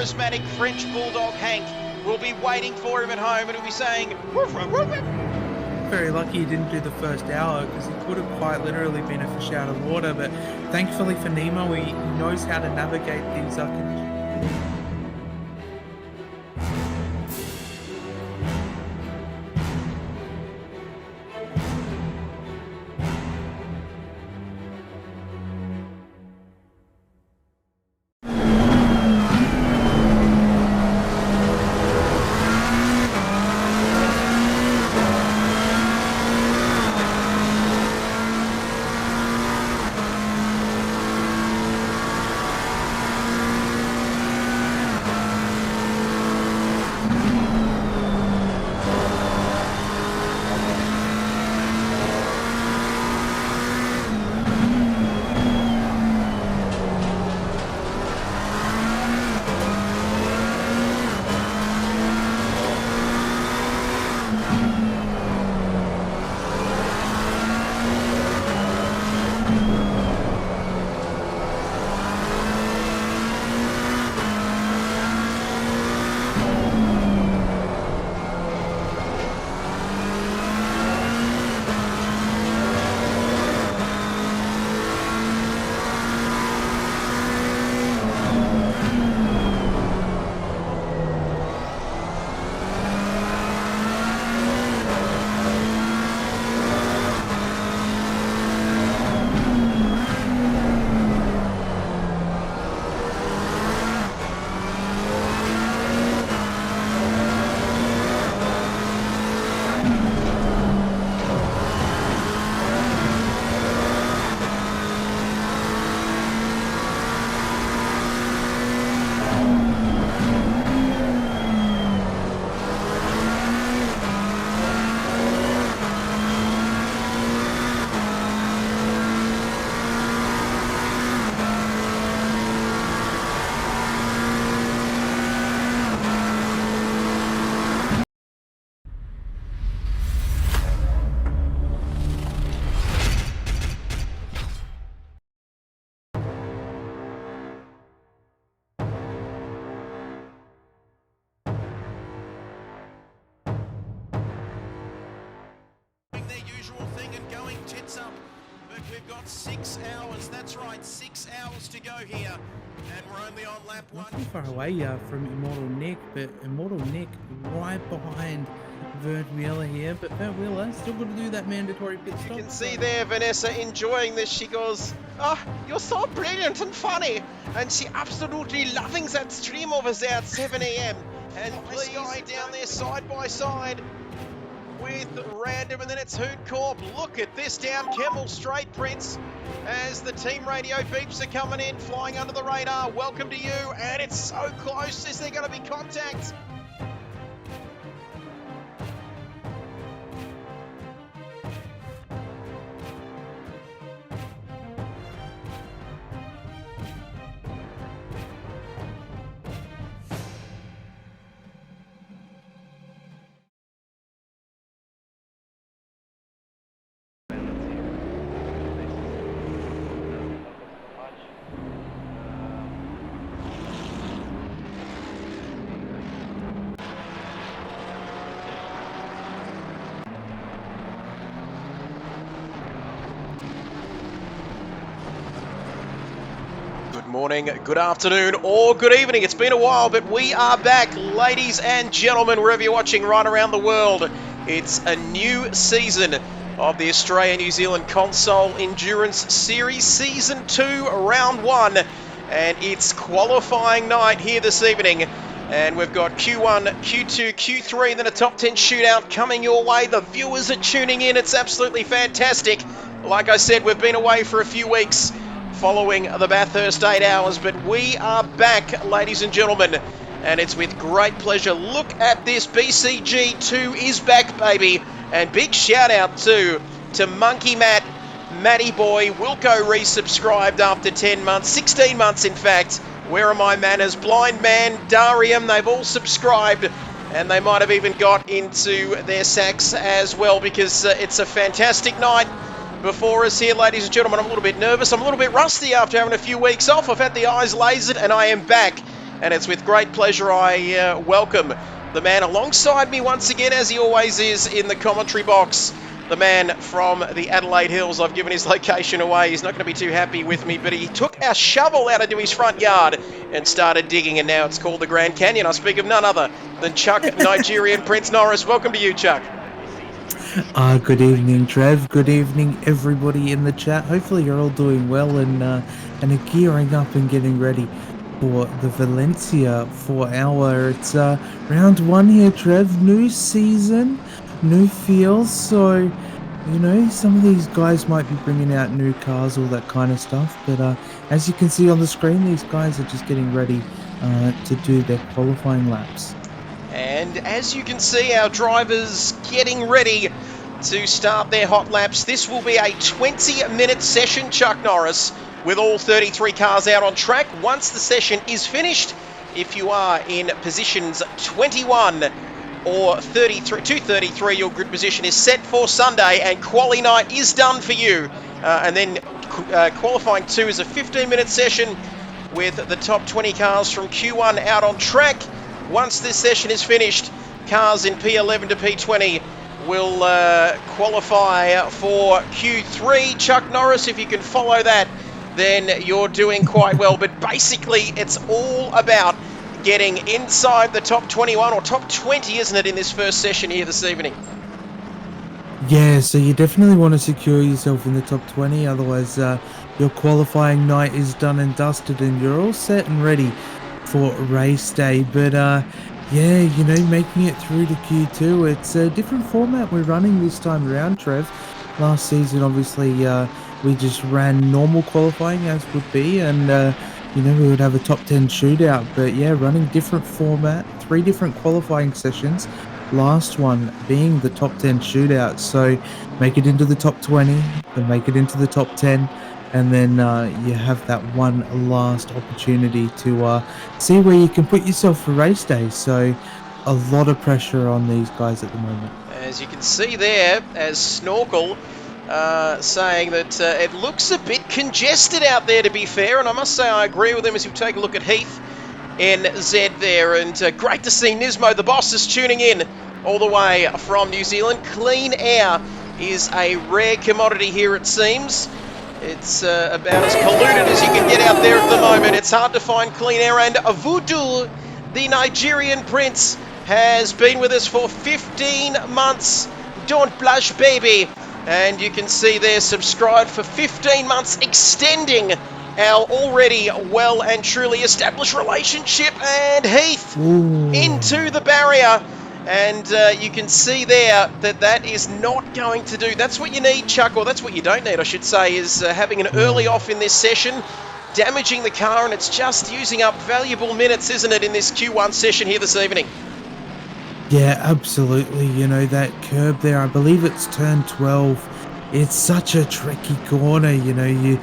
charismatic French bulldog Hank will be waiting for him at home and he'll be saying, "Woof, woof, woof, woof." Very lucky he didn't do the first hour because he could have quite literally been a fish out of water, but thankfully for Nemo, he knows how to navigate these conditions. We've got 6 hours, that's right, 6 hours to go here, and we're only on lap Not 1. too far away from Immortal Nick, but Immortal Nick right behind Vert Wheeler here, but Vert Wheeler still got to do that mandatory pit stop. You can see there Vanessa enjoying this. She goes, "Oh, you're so brilliant and funny," and she absolutely loving that stream over there at 7 a.m. And this guy down there side by side with Random, and then it's Hoot Corp. Look at this down Kemmel Straight, Prince, as the team radio beeps are coming in, flying under the radar. Welcome to you, and it's so close. Is there going to be contact? Good morning, good afternoon, or good evening. It's been a while, but we are back, ladies and gentlemen, wherever you're watching right around the world. It's a new season of the Australia-New Zealand Console Endurance Series Season 2, Round 1. And it's qualifying night here this evening. And we've got Q1, Q2, Q3, and then a top 10 shootout coming your way. The viewers are tuning in. It's absolutely fantastic. Like I said, we've been away for a few weeks following the Bathurst 8 hours, but we are back, ladies and gentlemen, and it's with great pleasure. Look at this, BCG2 is back, baby, and big shout out to Monkey Matt, Matty Boy, Wilco resubscribed after 10 months, 16 months in fact. Where are my manners? Blind Man, Darium, they've all subscribed, and they might have even got into their sacks as well, because it's a fantastic night before us here, ladies and gentlemen. I'm a little bit nervous. I'm a little bit rusty after having a few weeks off. I've had the eyes lasered and I am back and it's with great pleasure I welcome the man alongside me once again, as he always is in the commentary box. The man from the Adelaide Hills. I've given his location away. He's not going to be too happy with me, but he took our shovel out into his front yard and started digging, and now it's called the Grand Canyon. I speak of none other than Chuck Nigerian Prince Norris. Welcome to you, Chuck. Good evening, Trev. Good evening, everybody in the chat. Hopefully you're all doing well and are gearing up and getting ready for the Valencia 4-hour. It's round one here, Trev. New season, new feels. So, you know, some of these guys might be bringing out new cars, all that kind of stuff. But as you can see on the screen, these guys are just getting ready to do their qualifying laps. And as you can see, our drivers getting ready to start their hot laps. This will be a 20-minute session, Chuck Norris, with all 33 cars out on track. Once the session is finished, if you are in positions 21 or 33, 233, your grid position is set for Sunday, and quali night is done for you. And then qualifying 2 is a 15-minute session with the top 20 cars from Q1 out on track. Once this session is finished, cars in P11 to P20 will qualify for Q3. Chuck Norris, if you can follow that, then you're doing quite well. But basically, it's all about getting inside the top 21 or top 20, isn't it, in this first session here this evening? Yeah, so you definitely want to secure yourself in the top 20, otherwise your qualifying night is done and dusted and you're all set and ready for race day. But yeah, you know, making it through to Q2, it's a different format we're running this time around, Trev. Last season, obviously, we just ran normal qualifying as would be, and you know, we would have a top 10 shootout. But yeah, running different format, 3 different qualifying sessions, last one being the top 10 shootout. So make it into the top 20, then make it into the top 10, and then you have that one last opportunity to see where you can put yourself for race day. So a lot of pressure on these guys at the moment. As you can see there, as Snorkel saying that it looks a bit congested out there, to be fair, and I must say I agree with him as you take a look at Heath NZ there, and great to see Nismo, the boss, is tuning in all the way from New Zealand. Clean air is a rare commodity here, it seems. It's about as polluted as you can get out there at the moment. It's hard to find clean air, and Voodoo, the Nigerian prince, has been with us for 15 months. Don't blush, baby. And you can see there, subscribed for 15 months, extending our already well and truly established relationship. And Heath into the barrier. And you can see there that that is not going to do. That's what you need, Chuck, or that's what you don't need, I should say, is having an early off in this session, damaging the car, and it's just using up valuable minutes, isn't it, in this Q1 session here this evening? Yeah, absolutely. You know, that curb there, I believe it's turn 12. It's such a tricky corner, you know, you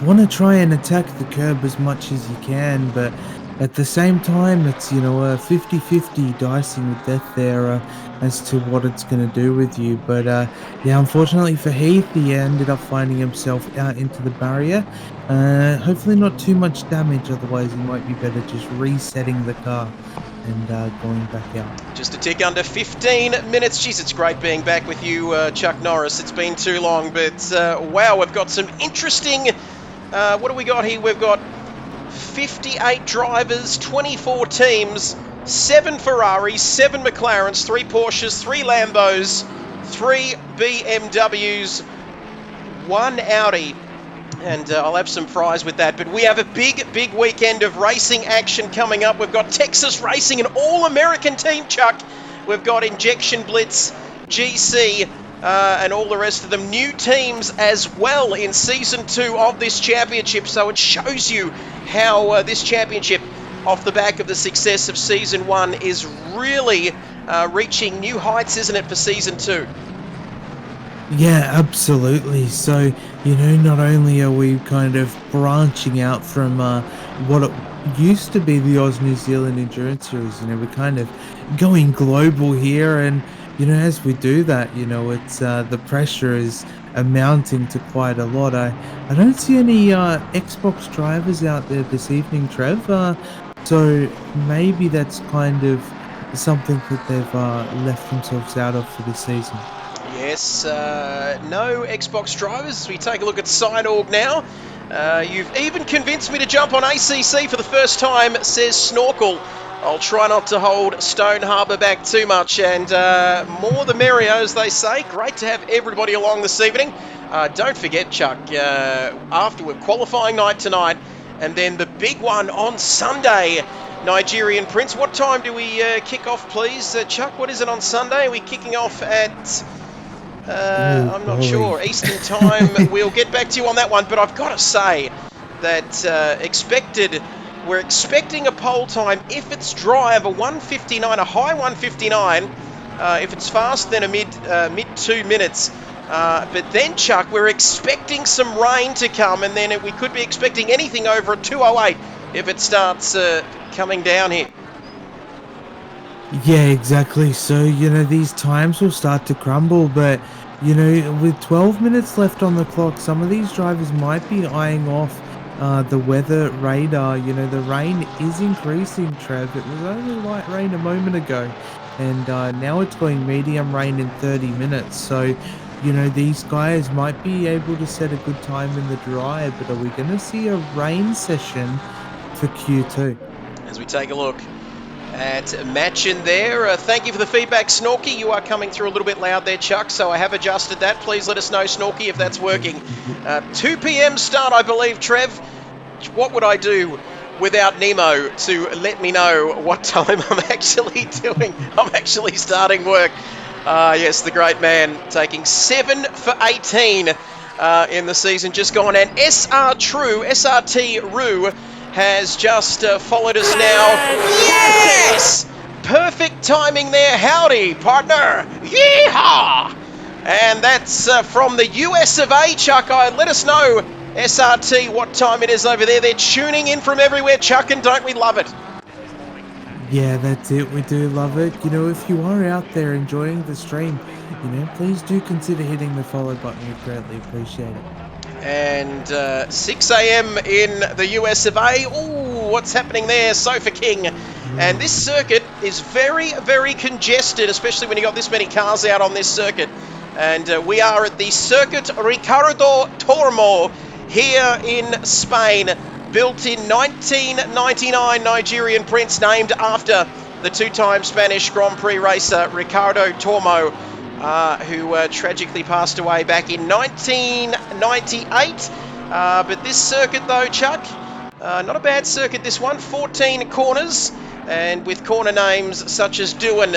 want to try and attack the curb as much as you can, but at the same time, it's, you know, a 50-50 dicing with death there as to what it's going to do with you. But yeah, unfortunately for Heath, he ended up finding himself out into the barrier. Hopefully not too much damage, otherwise he might be better just resetting the car and going back out. Just a tick under 15 minutes. Jeez, it's great being back with you, Chuck Norris. It's been too long, but wow, we've got some interesting... what do we got here? We've got 58 drivers, 24 teams, 7 Ferraris, 7 McLarens, 3 Porsches, 3 Lambos, 3 BMWs, 1 Audi. And I'll have some fries with that. But we have a big weekend of racing action coming up. We've got Texas Racing, an all-American team, Chuck. We've got Injection Blitz, GC, and all the rest of them. New teams as well in Season 2 of this championship. So it shows you how this championship, off the back of the success of Season 1, is really reaching new heights, isn't it, for Season 2? Yeah, absolutely. So, you know, not only are we kind of branching out from what it used to be the Oz New Zealand Endurance Series, you know, we're kind of going global here, and, you know, as we do that, you know, it's the pressure is amounting to quite a lot. I don't see any Xbox drivers out there this evening, Trev. So maybe that's kind of something that they've left themselves out of for this season. Yes, no Xbox drivers. As we take a look at Sideorg now. You've even convinced me to jump on ACC for the first time, says Snorkel. I'll try not to hold Stone Harbour back too much, and more the merrier, as they say. Great to have everybody along this evening. Don't forget, Chuck, after qualifying night tonight, and then the big one on Sunday, Nigerian Prince. What time do we kick off, please? Chuck, what is it on Sunday? Are we kicking off at... Oh I'm not golly. sure. Eastern time. We'll get back to you on that one. But I've got to say that we're expecting a pole time if it's dry of a 1:59, a high 1:59. If it's fast, then a mid 2 minutes. But then, Chuck, we're expecting some rain to come, and then we could be expecting anything over a 2:08 if it starts coming down here. Yeah, exactly. So, these times will start to crumble, but, with 12 minutes left on the clock, some of these drivers might be eyeing off the weather radar. The rain is increasing, Trev. It was only light rain a moment ago, and now it's going medium rain in 30 minutes. So, these guys might be able to set a good time in the dry, but are we going to see a rain session for Q2? As we take a look at Matchin there. Thank you for the feedback, Snorky. You are coming through a little bit loud there, Chuck, so I have adjusted that. Please let us know, Snorky, if that's working. 2 p.m. start, I believe, Trev. What would I do without Nemo to let me know what time I'm actually doing? I'm actually starting work. Yes, the great man taking 7 for 18 in the season just gone. And SRT Rue has just followed us now. Yes! Perfect timing there. Howdy, partner. Yeehaw! And that's from the US of A, Chuck. Let us know, SRT, what time it is over there. They're tuning in from everywhere, Chuck, and don't we love it? Yeah, that's it. We do love it. If you are out there enjoying the stream, please do consider hitting the follow button. We'd greatly appreciate it. And 6 a.m. in the US of A. Ooh, what's happening there? Sofa King. And this circuit is very, very congested, especially when you got this many cars out on this circuit. And we are at the Circuit Ricardo Tormo here in Spain. Built in 1999, Nigerian Prince, named after the two-time Spanish Grand Prix racer Ricardo Tormo, who tragically passed away back in 1998. But this circuit, though, Chuck, not a bad circuit, this one. 14 corners, and with corner names such as Dewan,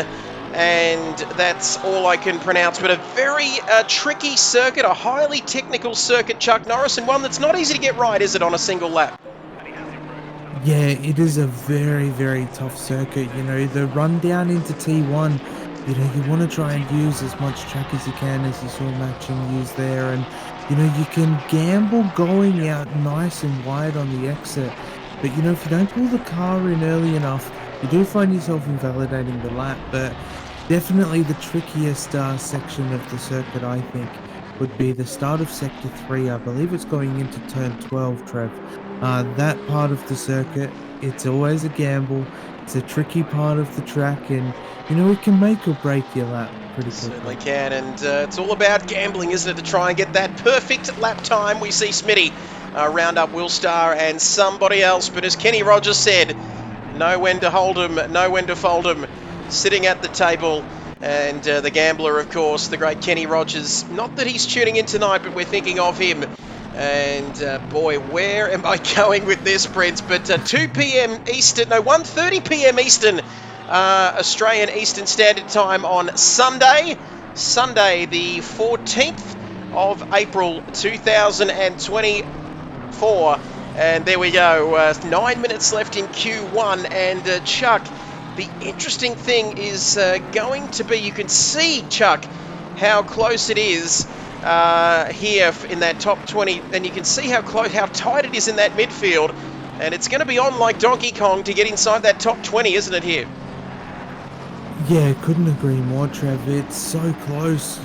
and that's all I can pronounce. But a very tricky circuit, a highly technical circuit, Chuck Norris, and one that's not easy to get right, is it, on a single lap? Yeah, it is a very, very tough circuit. The run down into T1, you want to try and use as much track as you can, as you saw Matching use there. And, you can gamble going out nice and wide on the exit. But, if you don't pull the car in early enough, you do find yourself invalidating the lap. But definitely the trickiest section of the circuit, I think, would be the start of Sector 3. I believe it's going into Turn 12, Trev. That part of the circuit, it's always a gamble. It's a tricky part of the track, and it can make or break your lap pretty quickly. Certainly can, and it's all about gambling, isn't it, to try and get that perfect lap time. We see Smitty round up Will Star and somebody else, but as Kenny Rogers said, know when to hold 'em, know when to fold 'em, sitting at the table. And the gambler, of course, the great Kenny Rogers. Not that he's tuning in tonight, but we're thinking of him. And boy, where am I going with this, Prince? But 2 p.m. Eastern, no, 1:30 p.m. Eastern, Australian Eastern Standard Time on Sunday, the 14th of April 2024. And there we go, 9 minutes left in Q1. And Chuck, the interesting thing is going to be, you can see, Chuck, how close it is here in that top 20, and you can see how tight it is in that midfield, and it's going to be on like Donkey Kong to get inside that top 20, isn't it here? Yeah, couldn't agree more, Trev. It's so close,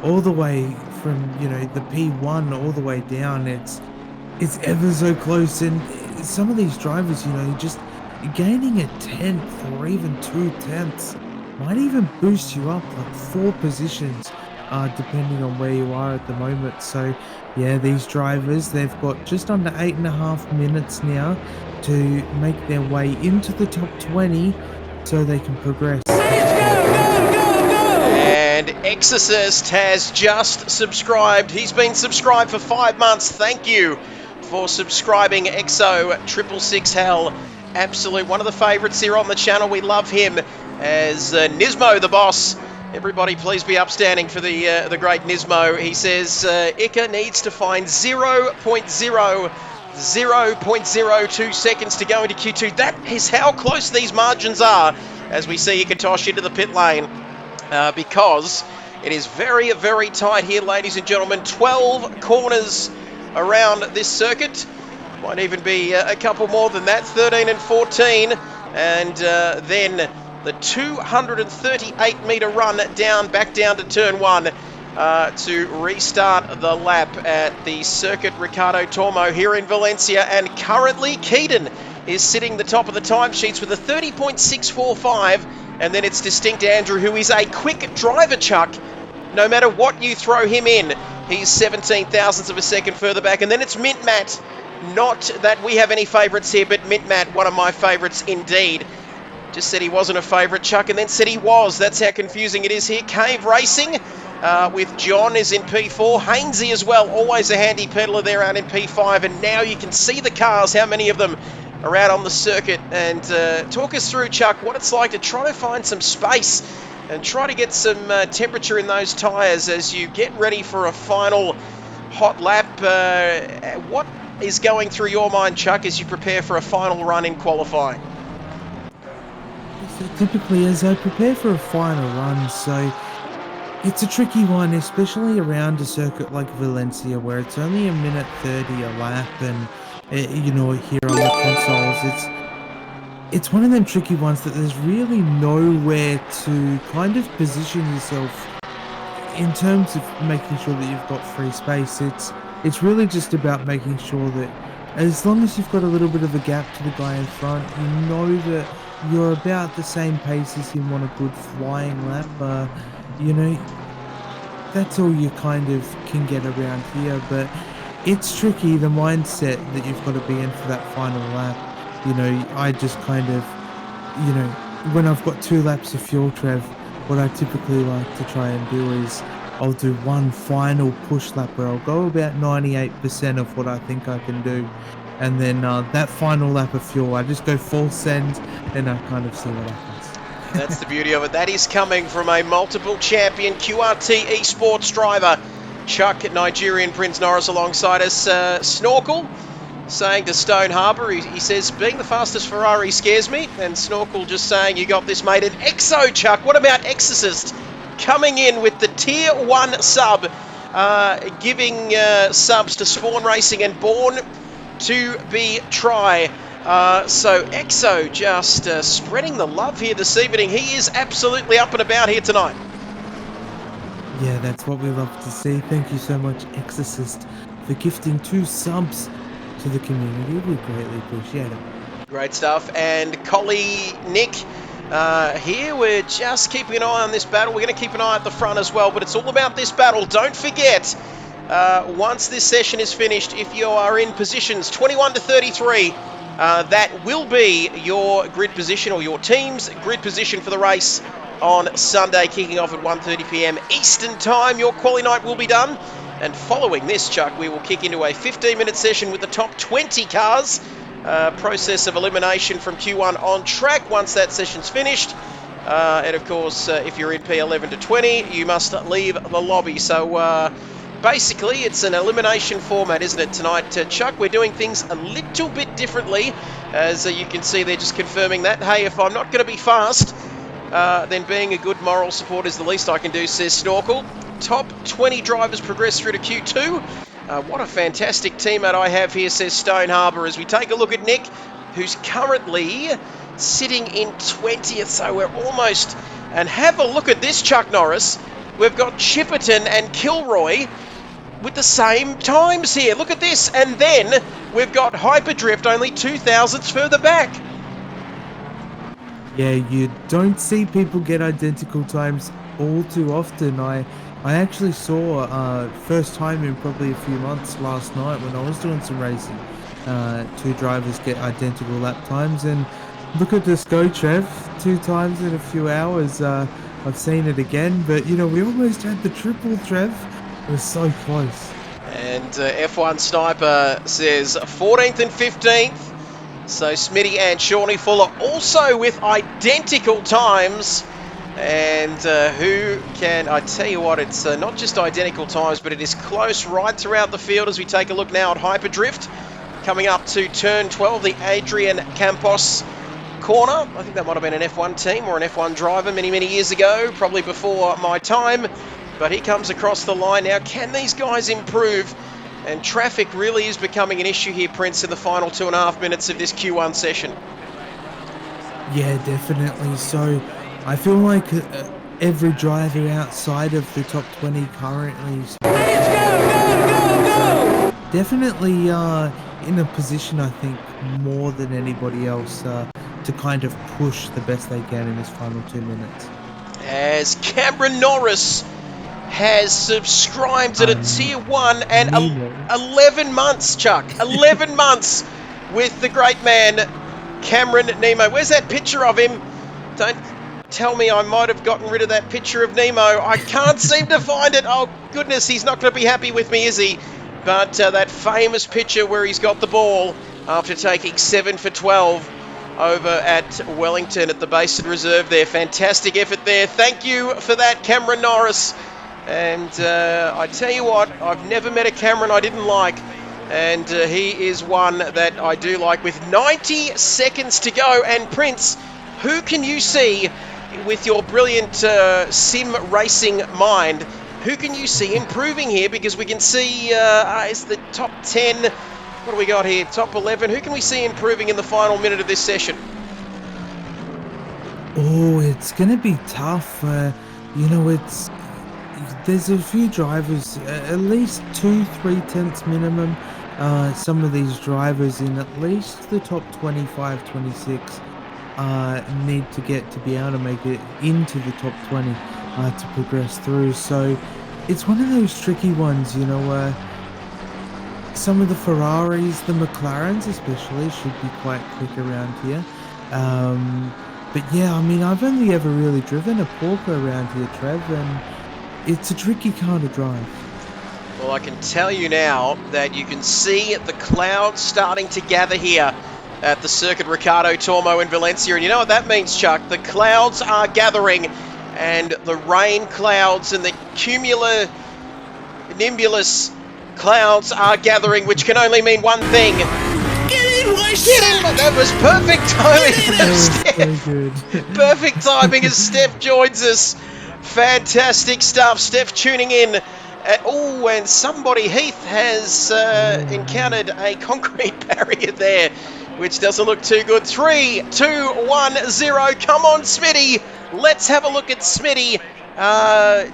all the way from, the P1 all the way down. It's ever so close, and some of these drivers, just gaining a tenth or even 2 tenths might even boost you up like 4 positions, depending on where you are at the moment. So, yeah, these drivers, they've got just under 8.5 minutes now to make their way into the top 20 so they can progress into qualification. And Exorcist has just subscribed. He's been subscribed for 5 months. Thank you for subscribing, Exo 666 Hell. Absolute one of the favourites here on the channel. We love him as Nismo the boss. Everybody please be upstanding for the great Nismo. He says Ika needs to find 0.02 seconds to go into Q2. That is how close these margins are as we see Ikatosh into the pit lane. Because it is very, very tight here, ladies and gentlemen. 12 corners around this circuit. Might even be a couple more than that, 13 and 14. And then the 238-metre run back down to turn 1 to restart the lap at the Circuit Ricardo Tormo here in Valencia. And currently, Keaton is sitting the top of the timesheets with a 30.645. And then it's Distinct Andrew, who is a quick driver, Chuck. No matter what you throw him in, he's 17 thousandths of a second further back. And then it's Mint Matt. Not that we have any favourites here, but Mint Matt, one of my favourites indeed. Just said he wasn't a favourite, Chuck, and then said he was. That's how confusing it is here. Cave Racing with John is in P4. Hainsey as well, always a handy peddler there out in P5. And now you can see the cars, how many of them are out on the circuit. And talk us through, Chuck, what it's like to try to find some space and try to get some temperature in those tyres as you get ready for a final hot lap. What is going through your mind, Chuck, as you prepare for a final run in qualifying? So typically, as I prepare for a final run, so it's a tricky one, especially around a circuit like Valencia, where it's only a minute 30 a lap, and here on the consoles, it's one of them tricky ones that there's really nowhere to kind of position yourself in terms of making sure that you've got free space. It's really just about making sure that as long as you've got a little bit of a gap to the guy in front, you know that you're about the same pace as him on a good flying lap. That's all you kind of can get around here, but it's tricky, the mindset that you've got to be in for that final lap. I just kind of, when I've got 2 laps of fuel trev, what I typically like to try and do is I'll do one final push lap where I'll go about 98% of what I think I can do. And then that final lap of fuel, I just go full send and I kind of see what happens. That's the beauty of it. That is coming from a multiple champion QRT esports driver, Chuck, Nigerian Prince Norris, alongside us. Snorkel saying to Stone Harbour, he says, being the fastest Ferrari scares me. And Snorkel just saying, you got this, mate. And Exo, Chuck, what about Exorcist coming in with the tier 1 sub, giving subs to Spawn Racing and Born to be Try. So Exo just spreading the love here this evening. He is absolutely up and about here tonight. Yeah, that's what we love to see. Thank you so much, Exorcist, for gifting 2 subs to the community. We greatly appreciate it. Great stuff. And Collie Nick here, we're just keeping an eye on this battle. We're going to keep an eye at the front as well, but it's all about this battle. Don't forget, once this session is finished, if you are in positions 21 to 33, that will be your grid position, or your team's grid position for the race on Sunday, kicking off at 1:30 p.m. Eastern Time. Your quali night will be done. And following this, Chuck, we will kick into a 15-minute session with the top 20 cars. Process of elimination from Q1 on track once that session's finished. And of course, if you're in P11 to 20, you must leave the lobby. So basically, it's an elimination format, isn't it, tonight? Chuck, we're doing things a little bit differently. As you can see, they're just confirming that. Hey, if I'm not going to be fast, then being a good moral support is the least I can do, says Snorkel. Top 20 drivers progress through to Q2. What a fantastic teammate I have here, says Stone Harbour, as we take a look at Nick, who's currently sitting in 20th. So we're almost... And have a look at this, Chuck Norris. We've got Chipperton and Kilroy with the same times here. Look at this. And then we've got Hyperdrift only 2 thousandths further back. Yeah, you don't see people get identical times all too often. I actually saw first time in probably a few months last night when I was doing some racing, two drivers get identical lap times, and look at this go, Trev, two times in a few hours. I've seen it again, but we almost had the triple, Trev. It was so close. And F1 Sniper says 14th and 15th. So Smitty and Shawnee Fuller also with identical times. And who can, I tell you what, it's not just identical times, but it is close right throughout the field as we take a look now at Hyperdrift. Coming up to turn 12, the Adrian Campos corner. I think that might have been an F1 team or an F1 driver many, many years ago, probably before my time. But he comes across the line now. Can these guys improve? And traffic really is becoming an issue here, Prince, in the final 2.5 minutes of this Q1 session. Yeah, definitely. So I feel like every driver outside of the top 20 currently is definitely in a position, I think, more than anybody else to kind of push the best they can in this final 2 minutes. As Cameron Norris has subscribed at a tier 1 and 11 months, Chuck. 11 months with the great man, Cameron Nemo. Where's that picture of him? Don't tell me I might have gotten rid of that picture of Nemo. I can't seem to find it. Oh, goodness, he's not going to be happy with me, is he? But that famous picture where he's got the ball after taking 7 for 12 over at Wellington at the Basin Reserve there. Fantastic effort there. Thank you for that, Cameron Norris. And I tell you what, I've never met a Cameron I didn't like. And he is one that I do like with 90 seconds to go. And Prince, who can you see with your brilliant sim racing mind? Who can you see improving here? Because we can see is the top 10. What do we got here? Top 11. Who can we see improving in the final minute of this session? Oh, it's going to be tough. There's a few drivers, at least 2-3 tenths minimum. Some of these drivers in at least the top 25, 26 need to get to be able to make it into the top 20 to progress through. So it's one of those tricky ones, some of the Ferraris, the McLarens especially, should be quite quick around here. But yeah, I mean, I've only ever really driven a Porker around here, Trev, and it's a tricky car to drive. Well, I can tell you now that you can see the clouds starting to gather here at the Circuit Ricardo Tormo in Valencia. And you know what that means, Chuck? The clouds are gathering, and the rain clouds and the cumulonimbulus clouds are gathering, which can only mean one thing. Get in, that was perfect timing from Steph. Perfect timing as Steph joins us. Fantastic stuff. Steph tuning in. And somebody, Heath, has encountered a concrete barrier there, which doesn't look too good. 3, 2, 1, 0. Come on, Smitty. Let's have a look at Smitty.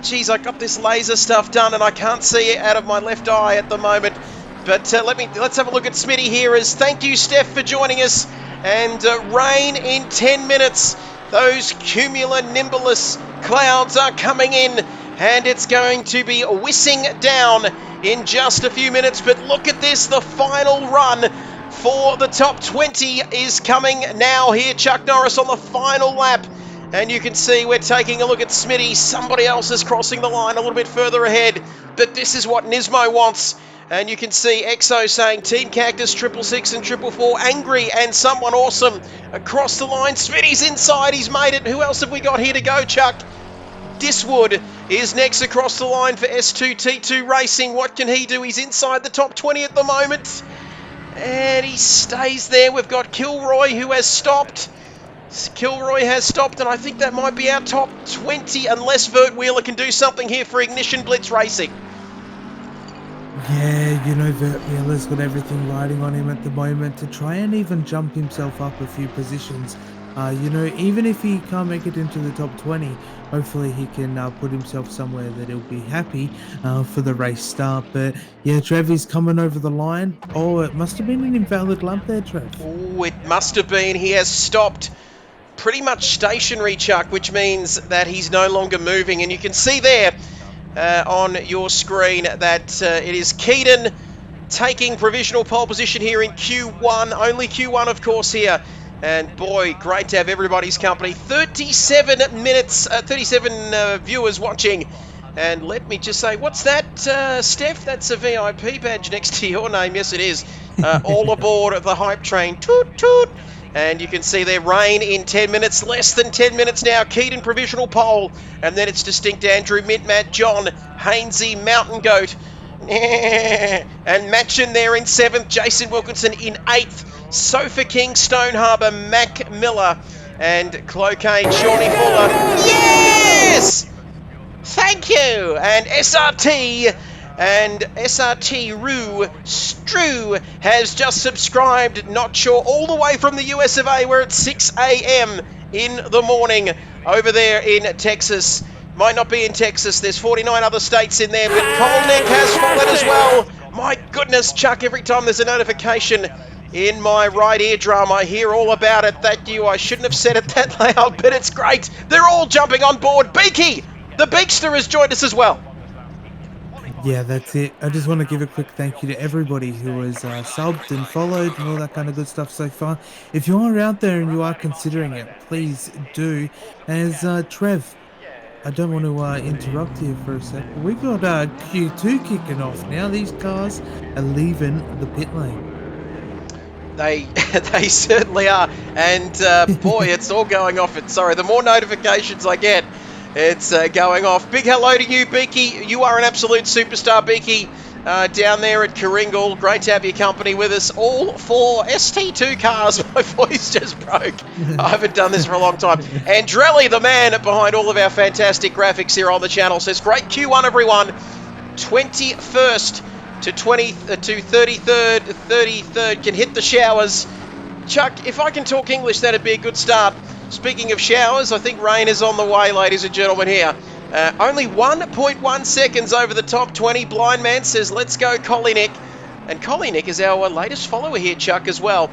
Geez, I got this laser stuff done and I can't see it out of my left eye at the moment. But let's have a look at Smitty here. As thank you, Steph, for joining us. And rain in 10 minutes. Those cumulonimbulus clouds are coming in, and it's going to be whizzing down in just a few minutes. But look at this, the final run for the top 20 is coming now here. Chuck Norris on the final lap. And you can see we're taking a look at Smitty. Somebody else is crossing the line a little bit further ahead. But this is what Nismo wants. And you can see EXO saying Team Cactus, 666 and 444, angry and someone awesome across the line. Smitty's inside, he's made it. Who else have we got here to go, Chuck? Diswood is next across the line for S2T2 Racing. What can he do? He's inside the top 20 at the moment. And he stays there. We've got Kilroy who has stopped. Kilroy has stopped, and I think that might be our top 20 unless Vert Wheeler can do something here for Ignition Blitz Racing. Yeah, Vert Wheeler's got everything riding on him at the moment to try and even jump himself up a few positions. Even if he can't make it into the top 20, hopefully he can put himself somewhere that he'll be happy for the race start. But yeah, Trev is coming over the line. Oh, it must have been an invalid lap there, Trev. Oh, it must have been. He has stopped pretty much stationary, Chuck, which means that he's no longer moving. And you can see there on your screen that it is Keaton taking provisional pole position here in Q1. Only Q1, of course, here. And boy, great to have everybody's company. 37 minutes, 37 viewers watching. And let me just say, what's that, Steph? That's a VIP badge next to your name. Yes, it is. All aboard the hype train. Toot, toot. And you can see there, rain in 10 minutes, less than 10 minutes now. Keaton provisional pole. And then it's distinct Andrew, Mint, Matt, John, Hainsey, Mountain Goat. And Matchin there in 7th. Jason Wilkinson in 8th. Sofa King, Stone Harbour, Mac Miller. And Cloquet, Shawnee Fuller. Yes! Thank you! And SRT Roo Strew has just subscribed, not sure, all the way from the US of A. We're at 6 a.m. in the morning over there in Texas. Might not be in Texas, there's 49 other states in there, but Colneck has followed as well. My goodness, Chuck, every time there's a notification in my right eardrum, I hear all about it. That I shouldn't have said it that loud, but it's great. They're all jumping on board. Beaky, the Beakster, has joined us as well. Yeah, that's it. I just want to give a quick thank you to everybody who has subbed and followed and all that kind of good stuff so far. If you are out there and you are considering it, please do. As Trev, I don't want to interrupt you for a sec, but we've got Q2 kicking off now. These cars are leaving the pit lane. They certainly are. And boy, it's all going off. Sorry, the more notifications I get, it's going off. Big hello to you, Beaky. You are an absolute superstar, Beaky, down there at Karingal. Great to have your company with us. All 4 ST2 cars. My voice just broke. I haven't done this for a long time. Andrelli, the man behind all of our fantastic graphics here on the channel, says, great Q1, everyone. 21st to 33rd can hit the showers. Chuck, if I can talk English, that'd be a good start. Speaking of showers, I think rain is on the way, ladies and gentlemen, here. Only 1.1 seconds over the top 20. Blind Man says, let's go, Collienick. And Collienick is our latest follower here, Chuck, as well.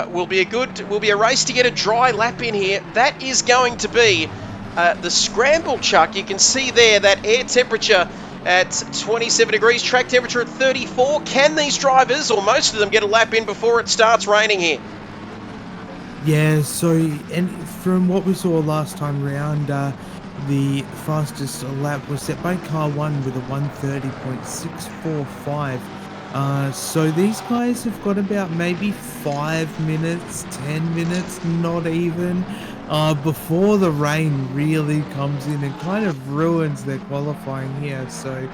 Will be a race to get a dry lap in here. That is going to be the scramble, Chuck. You can see there that air temperature at 27 degrees, track temperature at 34. Can these drivers, or most of them, get a lap in before it starts raining here? Yeah, so, and from what we saw last time round, the fastest lap was set by car 1 with a 1:30.645. So these guys have got about maybe 5 minutes, 10 minutes, not even, before the rain really comes in and kind of ruins their qualifying here. So,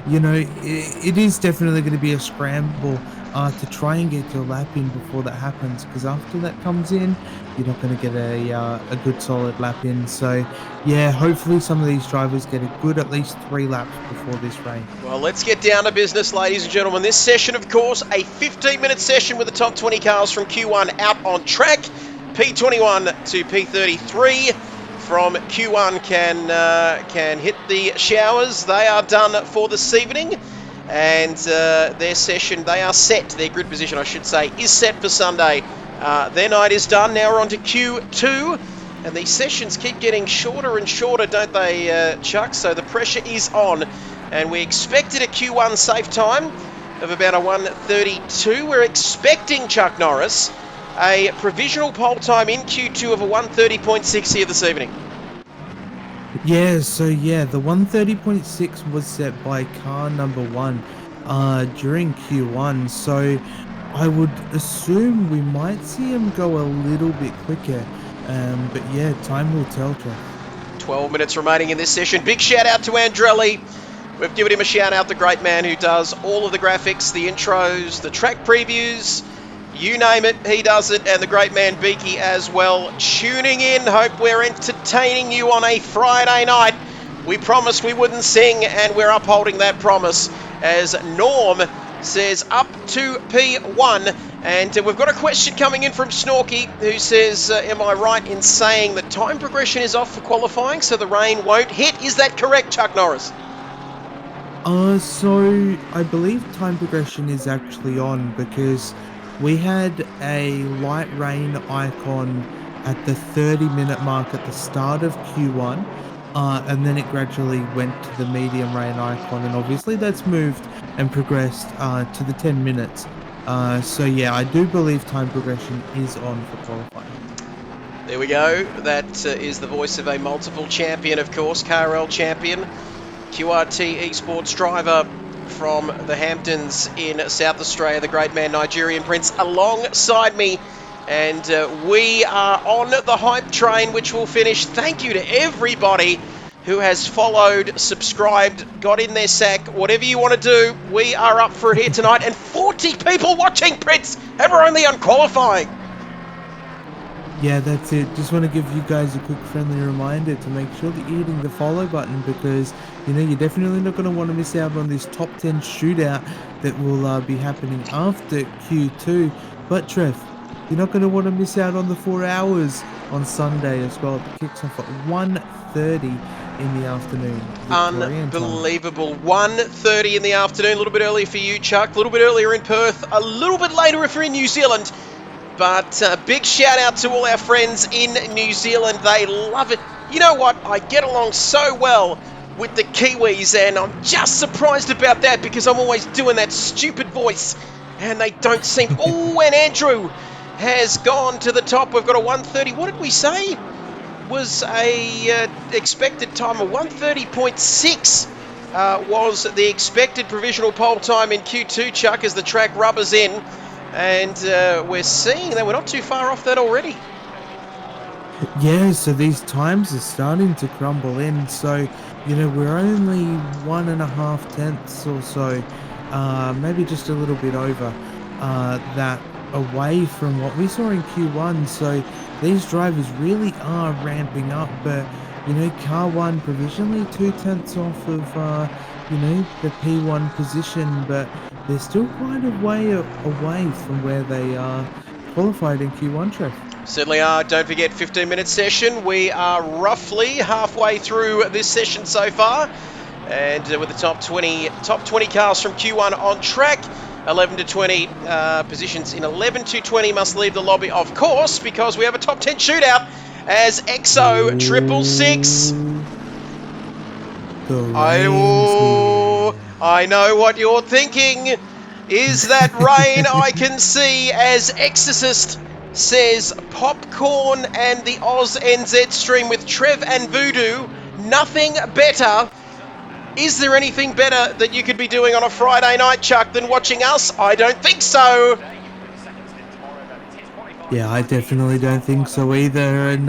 you know, it is definitely going to be a scramble to try and get your lap in before that happens, because after that comes in, you're not going to get a good solid lap in. So yeah, hopefully some of these drivers get a good at least 3 laps before this rain. Well, let's get down to business, ladies and gentlemen. This session, of course, a 15-minute session with the top 20 cars from Q1 out on track. P21 to P33 from Q1 can hit the showers. They are done for this evening. And their session, they are set, their grid position, I should say, is set for Sunday. Their night is done. Now we're on to Q2. And these sessions keep getting shorter and shorter, don't they, Chuck? So the pressure is on. And we expected a Q1 safe time of about a 1:32. We're expecting, Chuck Norris, a provisional pole time in Q2 of a 1:30.6 here this evening. Yeah, so yeah, the 1:30.6 was set by car number 1 during Q1, so I would assume we might see him go a little bit quicker, but yeah, time will tell, Jeff. 12 minutes remaining in this session. Big shout out to Andrelli. We've given him a shout out, the great man who does all of the graphics, the intros, the track previews, you name it, he does it, and the great man Beaky as well. Tuning in, hope we're entertaining you on a Friday night. We promised we wouldn't sing, and we're upholding that promise, as Norm says up to P1. And we've got a question coming in from Snorky, who says, am I right in saying that time progression is off for qualifying, so the rain won't hit? Is that correct, Chuck Norris? So I believe time progression is actually on, because we had a light rain icon at the 30-minute mark at the start of Q1, and then it gradually went to the medium rain icon, and obviously that's moved and progressed to the 10 minutes. So yeah, I do believe time progression is on for qualifying. There we go. That is the voice of a multiple champion, of course, KRL champion, QRT esports driver from the Hamptons in South Australia, the great man Nigerian Prince, alongside me. And we are on the hype train, which will finish. Thank you to everybody who has followed, subscribed, got in their sack, whatever you want to do. We are up for it here tonight. And 40 people watching, Prince, and we're only on qualifying. Yeah, that's it. Just want to give you guys a quick friendly reminder to make sure that you're hitting the follow button, because, you know, you're definitely not going to want to miss out on this top 10 shootout that will be happening after Q2. But Trev, you're not going to want to miss out on the 4 hours on Sunday as well. It kicks off at 1:30 in the afternoon. Victorian time. Unbelievable. 1:30 in the afternoon, a little bit earlier for you, Chuck, a little bit earlier in Perth, a little bit later if you're in New Zealand. But big shout out to all our friends in New Zealand. They love it. You know what? I get along so well with the Kiwis, and I'm just surprised about that because I'm always doing that stupid voice, and they don't seem... Oh, and Andrew has gone to the top. We've got a 1:30. What did we say? Was a expected time of 1:30.6 was the expected provisional pole time in Q2, Chuck, as the track rubbers in. And we're seeing that we're not too far off that already. Yeah, so these times are starting to crumble in. So, you know, we're only 1.5 tenths or so, maybe just a little bit over that away from what we saw in Q1. So these drivers really are ramping up. But, you know, car 1 provisionally 2 tenths off of, you know, the P1 position. But they're still quite a way away from where they qualified in Q1, Trev. Certainly are. Don't forget, 15-minute session. We are roughly halfway through this session so far. And with the top 20 cars from Q1 on track, 11 to 20 positions in 11 to 20 must leave the lobby, of course, because we have a top 10 shootout as EXO 666. I know what you're thinking. Is that rain? I can see, as Exorcist says, popcorn and the Oz NZ stream with Trev and Voodoo. Nothing better. Is there anything better that you could be doing on a Friday night, Chuck, than watching us? I don't think so. Yeah, I definitely don't think so either. And,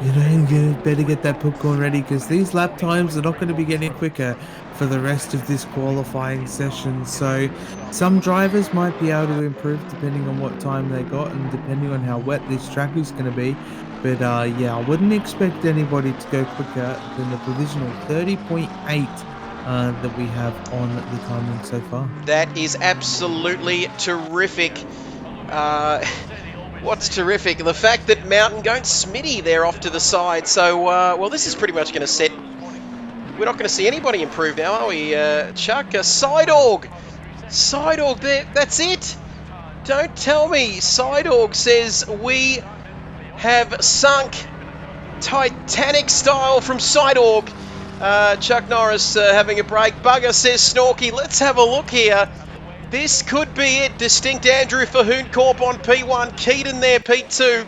you know, you better get that popcorn ready, because these lap times are not going to be getting quicker for the rest of this qualifying session. So some drivers might be able to improve depending on what time they got and depending on how wet this track is going to be. But, yeah, I wouldn't expect anybody to go quicker than the provisional 30.8 that we have on the timing so far. That is absolutely terrific. What's terrific? The fact that Mountain going Smitty there off to the side. So, well, this is pretty much going to set... We're not going to see anybody improve now, are we, Chuck? Sidorg there. That's it. Don't tell me. Sidorg says we have sunk Titanic style from Sidorg. Chuck Norris having a break. Bugger says Snorky. Let's have a look here. This could be it. Distinct Andrew for Hooncorp on P1. Keaton there, P2.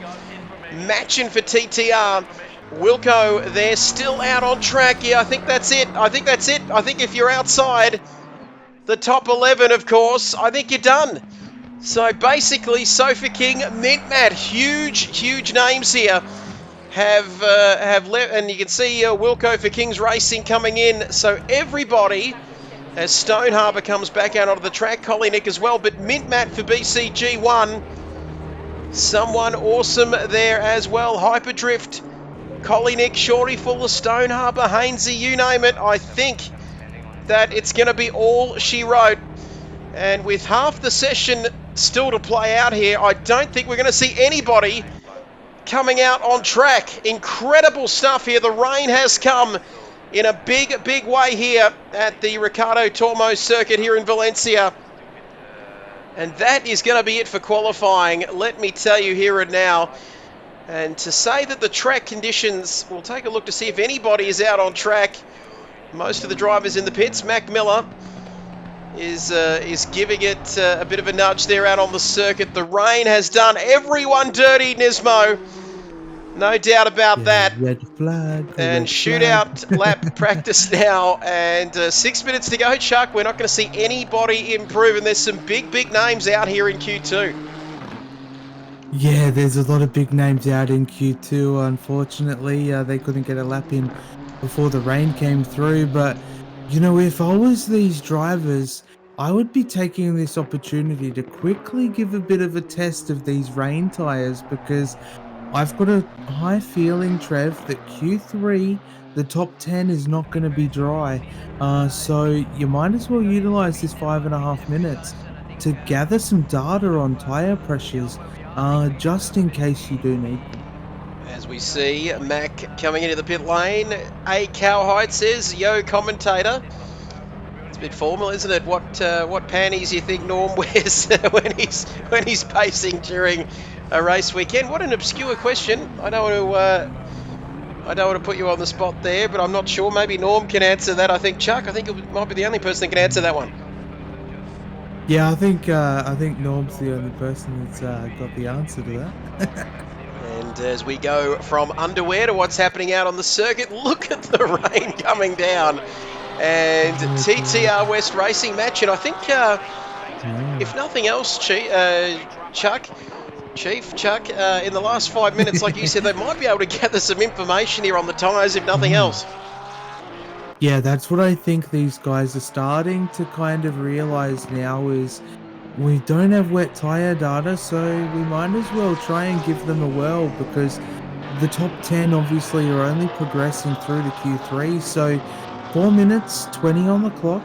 Matching for TTR. Wilco, they're still out on track. Yeah, I think that's it. I think if you're outside the top 11, of course, I think you're done. So basically, Sofa King, Mintmat, huge names here have left, and you can see Wilco for Kings Racing coming in. So everybody, as Stone Harbour comes back out onto the track, Collienick as well, but Mintmat for BCG1. Someone awesome there as well. Hyperdrift, Collienick, Shorty Fuller, Stone Harbour, Hainsey, you name it. I think that it's going to be all she wrote. And with half the session still to play out here, I don't think we're going to see anybody coming out on track. Incredible stuff here. The rain has come in a big way here at the Ricardo Tormo circuit here in Valencia. And that is going to be it for qualifying. Let me tell you here and now, And to say that the track conditions, we'll take a look to see if anybody is out on track. Most of the drivers in the pits. Mac Miller is giving it a bit of a nudge there out on the circuit. The rain has done everyone dirty, Nismo. No doubt about that. Red flag, And red flag. shootout lap practice now, and 6 minutes to go, Chuck. We're not going to see anybody improve, and there's some big names out here in Q2. Yeah, there's a lot of big names out in Q2. Unfortunately, they couldn't get a lap in before the rain came through. But, you know, if I was these drivers, I would be taking this opportunity to quickly give a bit of a test of these rain tyres, because I've got a high feeling, Trev, that Q3, the top 10 is not going to be dry. So you might as well utilize this 5.5 minutes to gather some data on tyre pressures, just in case you do need them. As we see Mac coming into the pit lane, A. Cowhide says, "Yo, commentator." It's a bit formal, isn't it? What panties you think Norm wears when he's pacing during a race weekend? What an obscure question. I don't want to put you on the spot there, but I'm not sure. Maybe Norm can answer that. I think Chuck. I think it might be the only person that can answer that one. Yeah, I think Norm's the only person that's got the answer to that. And as we go from underwear to what's happening out on the circuit, look at the rain coming down. And TTR West Racing match, and I think, if nothing else, Chief Chuck, in the last 5 minutes, like you said, they might be able to gather some information here on the tyres, if nothing else. Yeah, that's what I think these guys are starting to kind of realize now, is we don't have wet tire data, so we might as well try and give them a whirl, because the top 10 obviously are only progressing through to Q3, so 4 minutes 20 on the clock.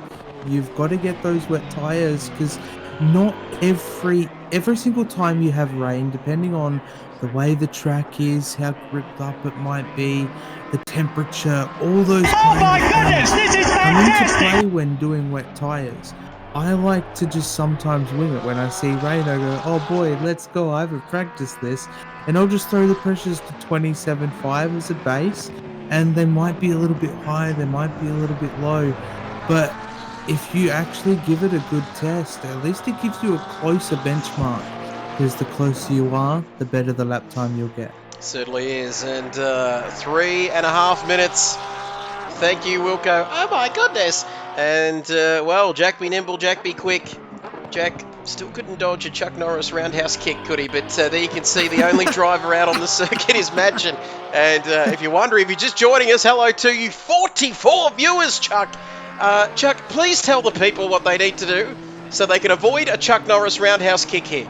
You've got to get those wet tires, because not every single time you have rain, depending on the way the track is, how gripped up it might be, the temperature, all those kind of things come into play when doing wet tires. I like to just sometimes wing it when I see rain. I go, oh boy, let's go, I haven't practiced this, and I'll just throw the pressures to 27.5 as a base, and they might be a little bit high, they might be a little bit low, but if you actually give it a good test, at least it gives you a closer benchmark, because the closer you are, the better the lap time you'll get. Certainly is. And 3.5 minutes. Thank you, Wilco. Oh my goodness. And, well, Jack be nimble, Jack be quick. Jack still couldn't dodge a Chuck Norris roundhouse kick, could he? But there you can see the only driver out on the circuit is Madgen. And if you're wondering, if you're just joining us, hello to you, 44 viewers, Chuck. Chuck, please tell the people what they need to do so they can avoid a Chuck Norris roundhouse kick here.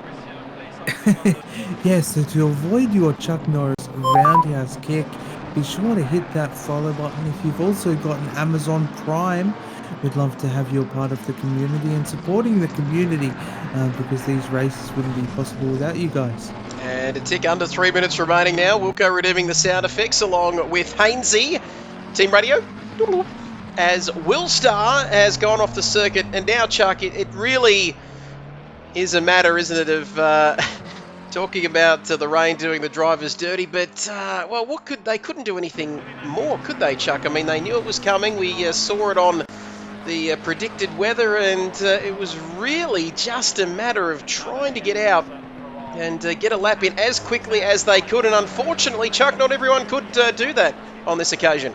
Yes, so to avoid your Chuck Norris roundhouse kick, be sure to hit that follow button. If you've also got an Amazon Prime, we'd love to have you a part of the community and supporting the community, because these races wouldn't be possible without you guys. And a tick under 3 minutes remaining now. Wilco redeeming the sound effects along with Hainsey. Team Radio. As Willstar has gone off the circuit, and now, Chuck, it really is a matter, isn't it, of talking about the rain doing the drivers dirty, but, well, they couldn't do anything more, could they, Chuck? I mean, they knew it was coming. We saw it on the predicted weather, and it was really just a matter of trying to get out and get a lap in as quickly as they could, and unfortunately, Chuck, not everyone could do that on this occasion.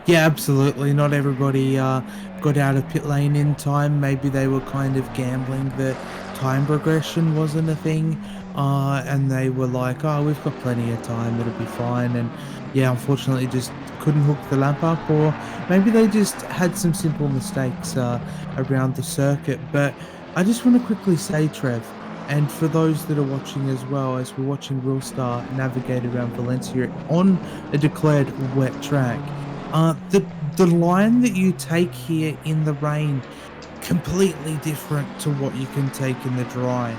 Yeah, absolutely. Not everybody got out of pit lane in time. Maybe they were kind of gambling that time progression wasn't a thing, and they were like, oh, we've got plenty of time, it'll be fine. And yeah, unfortunately just couldn't hook the lap up, or maybe they just had some simple mistakes around the circuit. But I just want to quickly say, Trev, and for those that are watching as well, as we're watching Willstar navigate around Valencia on a declared wet track, the line that you take here in the rain, completely different to what you can take in the dry.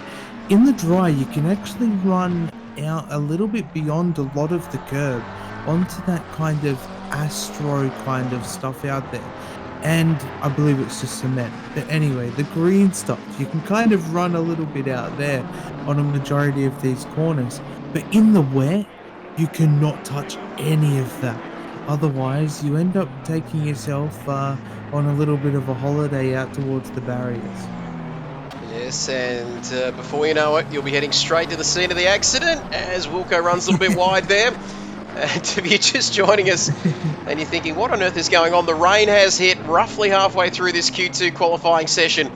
In the dry, you can actually run out a little bit beyond a lot of the curb onto that kind of astro kind of stuff out there. and I believe it's just cement. But anyway, the green stuff, you can kind of run a little bit out there on a majority of these corners. But in the wet, you cannot touch any of that. Otherwise, you end up taking yourself on a little bit of a holiday out towards the barriers. Yes, and before you know it, you'll be heading straight to the scene of the accident as Wilco runs a little bit wide there. And if you're just joining us and you're thinking, what on earth is going on? The rain has hit roughly halfway through this Q2 qualifying session,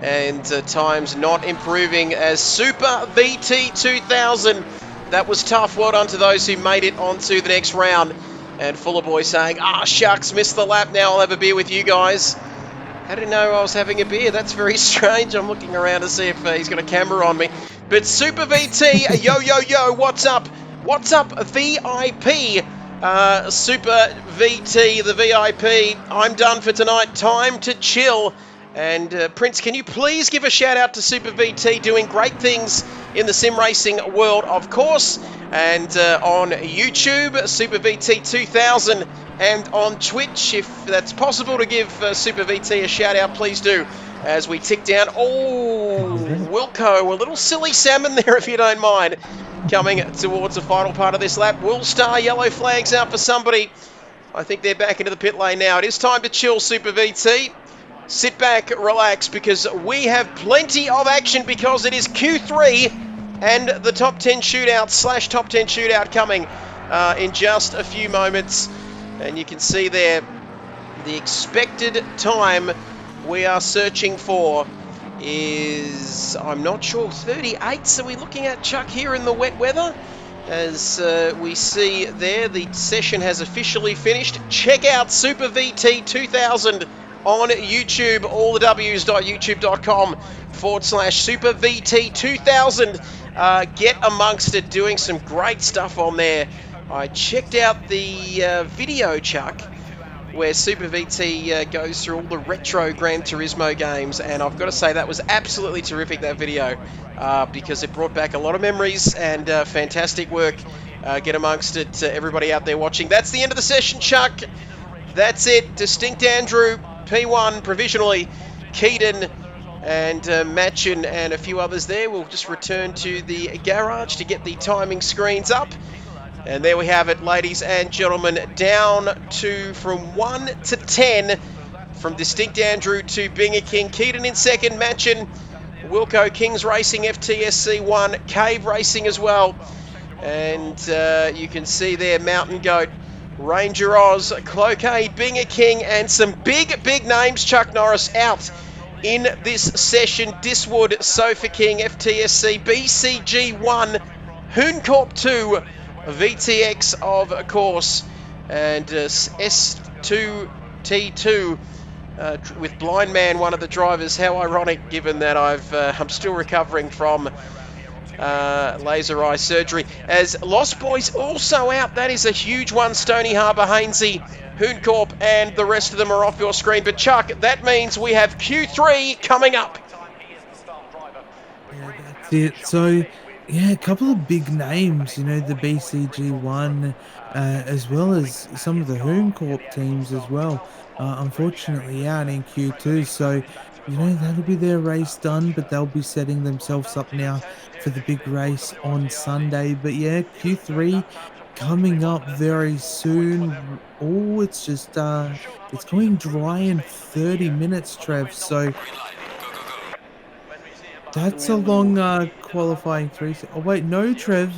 and times not improving as Super VT 2000. That was tough. Well done to those who made it onto the next round. And Fuller Boy saying, shucks, missed the lap. Now I'll have a beer with you guys. How did he know I was having a beer? That's very strange. I'm looking around to see if he's got a camera on me. But Super VT, yo, what's up? What's up, VIP? Super VT, the VIP. I'm done for tonight. Time to chill. And Prince, can you please give a shout out to Super VT doing great things in the sim racing world, of course. And on YouTube, Super VT 2000. And on Twitch, if that's possible to give Super VT a shout out, please do. As we tick down. Oh, Wilco, a little silly salmon there, if you don't mind. Coming towards the final part of this lap. Will Star, yellow flags out for somebody. I think they're back into the pit lane now. It is time to chill, Super VT. Sit back, relax, because we have plenty of action because it is Q3 and the top 10 shootout / top 10 shootout coming in just a few moments. And you can see there the expected time we are searching for is, I'm not sure, 38. So we're looking at, Chuck, here in the wet weather. As we see there, the session has officially finished. Check out Super VT 2000 on YouTube, all the w's.youtube.com/Super VT 2000. Get amongst it, doing some great stuff on there. I checked out the video, Chuck, where Super VT goes through all the retro Gran Turismo games, and I've got to say that was absolutely terrific, that video, because it brought back a lot of memories and fantastic work. Get amongst it, everybody out there watching. That's the end of the session, Chuck. That's it. Distinct Andrew, P1 provisionally, Keaton and Machin and a few others there. We'll just return to the garage to get the timing screens up. And there we have it, ladies and gentlemen, down to from 1 to 10, from Distinct Andrew to Binger King. Keaton in second, Machin, Wilco, Kings Racing, FTSC 1, Cave Racing as well. And you can see there, Mountain Goat, Ranger Oz, Cloquet, Binger King, and some big names, Chuck Norris, out in this session. Diswood, Sofa King, FTSC, BCG1, Hooncorp 2, VTX, of course, and S2T2 with Blind Man, one of the drivers. How ironic, given that I'm still recovering from laser eye surgery. As Lost Boys also out, that is a huge one. Stony Harbour, Hainsey, Hooncorp, and the rest of them are off your screen. But Chuck, that means we have Q3 coming up. Yeah, that's it. So, yeah, a couple of big names, the BCG1, as well as some of the Hooncorp teams as well, unfortunately out in Q2. So, that'll be their race done, but they'll be setting themselves up now for the big race on Sunday. But yeah, Q3 coming up very soon. Oh, it's just, it's going dry in 30 minutes, Trev. So, that's a long qualifying three. Oh wait, no, Trev.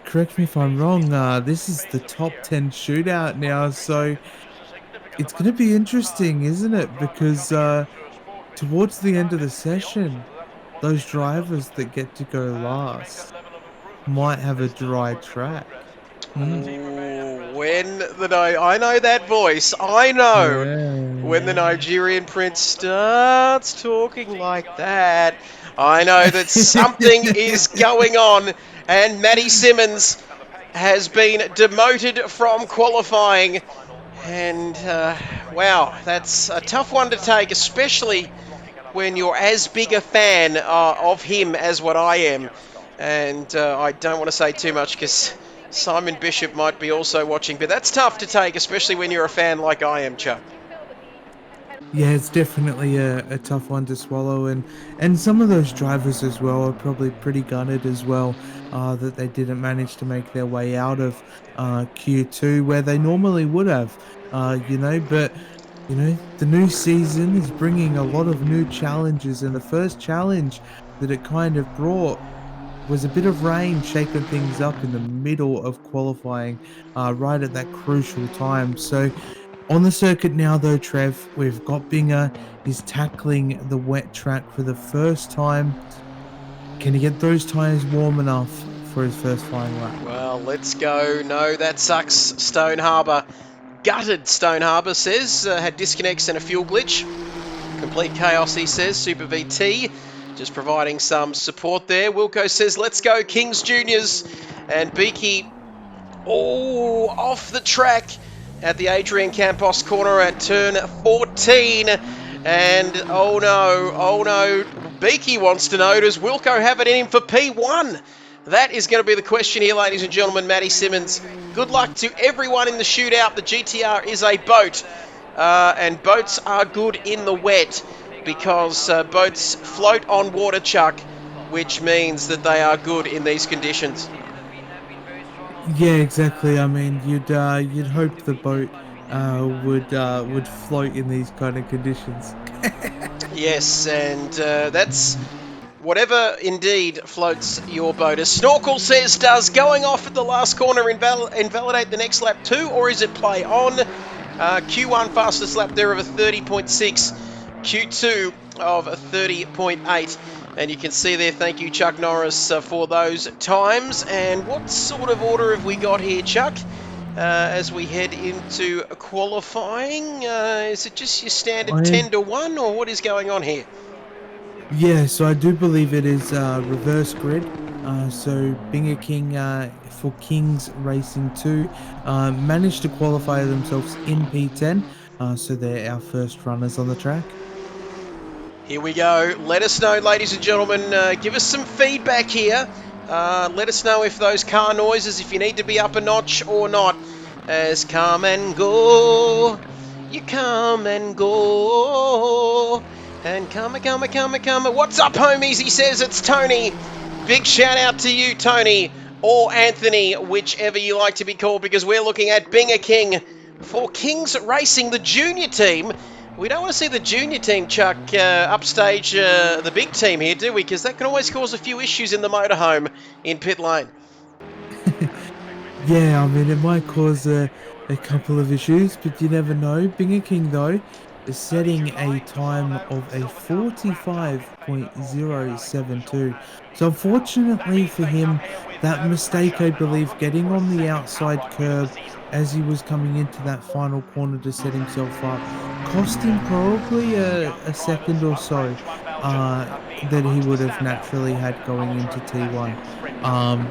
Correct me if I'm wrong. This is the top 10 shootout now, so it's going to be interesting, isn't it? Because towards the end of the session, those drivers that get to go last might have a dry track. Ooh, I know that voice. I know. Yeah. When the Nigerian prince starts talking like that, I know that something is going on, and Matty Simmons has been demoted from qualifying. And wow, that's a tough one to take, especially when you're as big a fan of him as what I am. And I don't want to say too much because Simon Bishop might be also watching, but that's tough to take, especially when you're a fan like I am, Chuck. Yeah, it's definitely a tough one to swallow, and some of those drivers as well are probably pretty gunted as well, that they didn't manage to make their way out of Q2 where they normally would have, but the new season is bringing a lot of new challenges, and the first challenge that it kind of brought was a bit of rain shaking things up in the middle of qualifying, right at that crucial time. So on the circuit now, though, Trev, we've got Binger. He's tackling the wet track for the first time. Can he get those tyres warm enough for his first flying lap? Well, let's go. No, that sucks. Stone Harbour. Gutted, Stone Harbour says. Had disconnects and a fuel glitch. Complete chaos, he says. Super VT just providing some support there. Wilco says, let's go, Kings Juniors. And Beaky, off the track at the Adrian Campos corner at turn 14. And oh no, Beaky wants to know, does Wilco have it in him for P1? That is going to be the question here, ladies and gentlemen. Matty Simmons, good luck to everyone in the shootout. The GTR is a boat, and boats are good in the wet because boats float on water, Chuck, which means that they are good in these conditions. Yeah, exactly. I mean, you'd hope the boat would float in these kind of conditions. Yes, and that's whatever indeed floats your boat. As Snorkel says, does going off at the last corner invalidate the next lap too, or is it play on? Q1 fastest lap there of a 30.6, Q2 of a 30.8. And you can see there, thank you, Chuck Norris, for those times. And what sort of order have we got here, Chuck, as we head into qualifying? Is it just your standard I 10 to 1, or what is going on here? Yeah, so I do believe it is reverse grid. So Binger King for Kings Racing 2 managed to qualify themselves in P10. So they're our first runners on the track. Here we go. Let us know, ladies and gentlemen. Give us some feedback here. Let us know if those car noises, if you need to be up a notch or not. As come and go, you come and go. And come. What's up, homies? He says it's Tony. Big shout out to you, Tony, or Anthony, whichever you like to be called, because we're looking at Binger King for Kings Racing, the junior team. We don't want to see the junior team, Chuck, upstage the big team here, do we? Because that can always cause a few issues in the motorhome in pit lane. Yeah, I mean, it might cause a couple of issues, but you never know. Binger King, though, is setting a time of a 45.072. So, unfortunately for him, that mistake, I believe, getting on the outside curb as he was coming into that final corner to set himself up, cost him probably a second or so that he would have naturally had going into T1.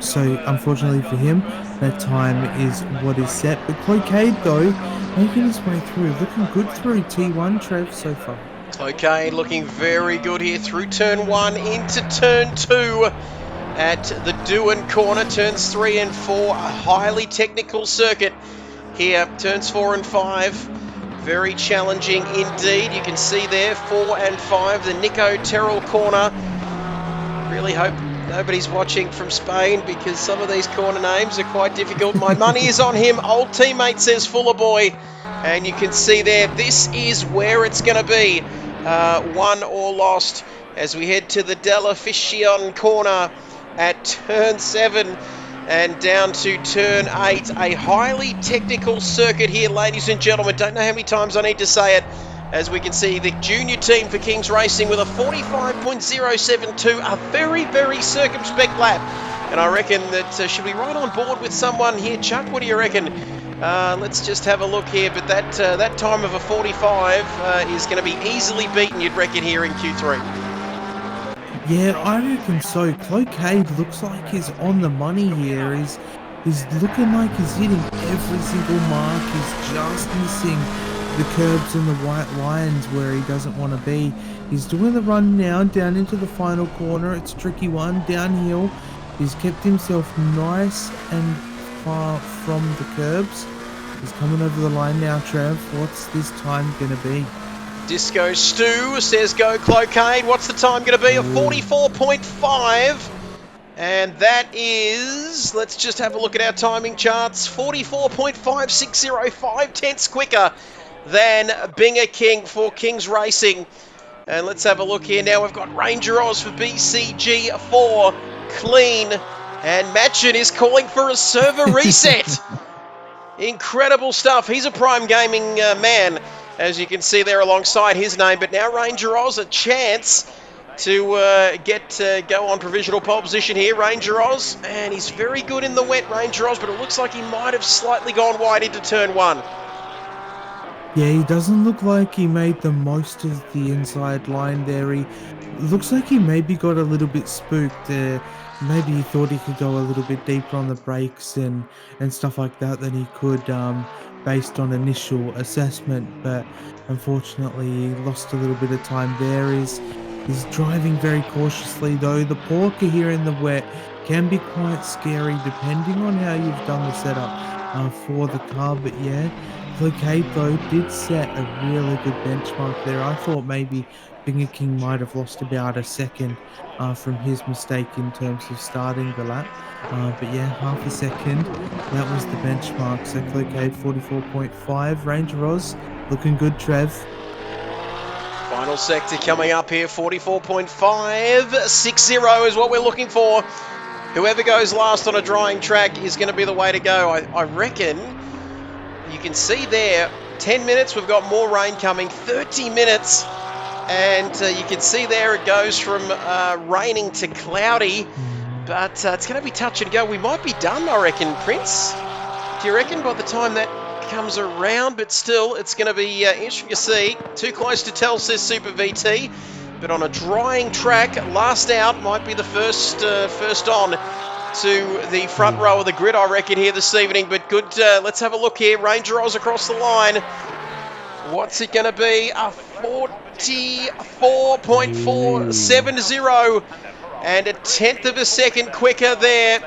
So, unfortunately for him, that time is what is set. But Cloquet, though, making his way through, looking good through T1, Trev, so far. Okay, looking very good here through turn 1 into turn 2 at the Doohan corner. Turns 3 and 4, a highly technical circuit here. Turns 4 and 5, very challenging indeed. You can see there, 4 and 5, the Nico Terrell corner. Really hope nobody's watching from Spain because some of these corner names are quite difficult. My money is on him. Old teammate says Fuller Boy. And you can see there, this is where it's going to be. Won or lost as we head to the Della Fiscion corner at turn 7 and down to turn 8. A highly technical circuit here, ladies and gentlemen. Don't know how many times I need to say it. As we can see, the junior team for Kings Racing with a 45.072, a very, very circumspect lap. And I reckon that should we ride on board with someone here, Chuck? What do you reckon? Let's just have a look here. But that time of a 45 is going to be easily beaten, you'd reckon, here in Q3. Yeah, I reckon so. Cloquet looks like he's on the money here. He's looking like he's hitting every single mark. He's just missing the curbs and the white lines where he doesn't want to be. He's doing the run now down into the final corner. It's a tricky one, downhill. He's kept himself nice and far from the curbs. He's coming over the line now, Trev. What's this time going to be? Disco Stew says go Clocaine. What's the time going to be? A 44.5. And that is, let's just have a look at our timing charts. 44.560, 5/10 quicker than Binger King for Kings Racing. And let's have a look here now. We've got Ranger Oz for BCG4, clean. And Matchin is calling for a server reset. Incredible stuff. He's a Prime Gaming man, as you can see there alongside his name. But now Ranger Oz, a chance to go on provisional pole position here. Ranger Oz, and he's very good in the wet, Ranger Oz, but it looks like he might have slightly gone wide into turn one. Yeah, he doesn't look like he made the most of the inside line there. He looks like he maybe got a little bit spooked. Maybe he thought he could go a little bit deeper on the brakes and stuff like that than he could based on initial assessment. But unfortunately, he lost a little bit of time there. He's driving very cautiously though. The porker here in the wet can be quite scary depending on how you've done the setup for the car. But yeah, Clocaine though did set a really good benchmark there. I thought maybe Binger King might have lost about a second from his mistake in terms of starting the lap. But yeah, half a second, that was the benchmark. So Clocaine 44.5, Ranger Oz looking good, Trev. Final sector coming up here, 44.560 is what we're looking for. Whoever goes last on a drying track is going to be the way to go. I reckon you can see there, 10 minutes, we've got more rain coming, 30 minutes, and you can see there it goes from raining to cloudy, but it's going to be touch and go. We might be done, I reckon, Prince. Do you reckon by the time that comes around? But still, it's going to be interesting to see. Too close to tell, says Super VT, but on a drying track, last out might be the first on to the front row of the grid, I reckon, here this evening. But good, let's have a look here. Ranger Oz across the line. What's it going to be? A 44.470 and a tenth of a second quicker there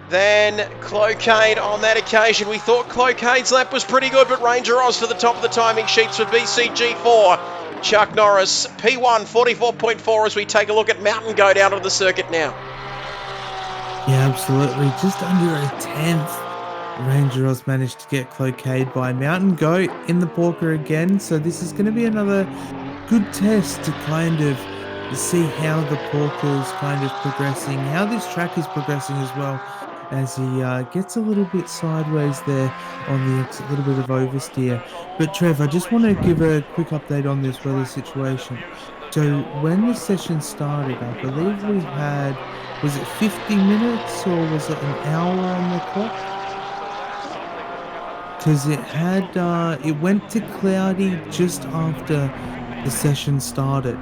than Clocaine on that occasion. We thought Clocaine's lap was pretty good, but Ranger Oz for the top of the timing sheets for BCG4. Chuck Norris, P1, 44.4 as we take a look at Mountain Goat out of the circuit now. Yeah, absolutely. Just under a tenth. Ranger Oz managed to get Clocaine by Mountain Goat in the porker again. So this is going to be another good test to kind of see how the porker is kind of progressing, how this track is progressing as well, as he gets a little bit sideways there on the exit, a little bit of oversteer. But Trev, I just want to give a quick update on this weather situation. So when the session started, I believe we had, was it 50 minutes or was it an hour on the clock? Because it had, it went to cloudy just after the session started.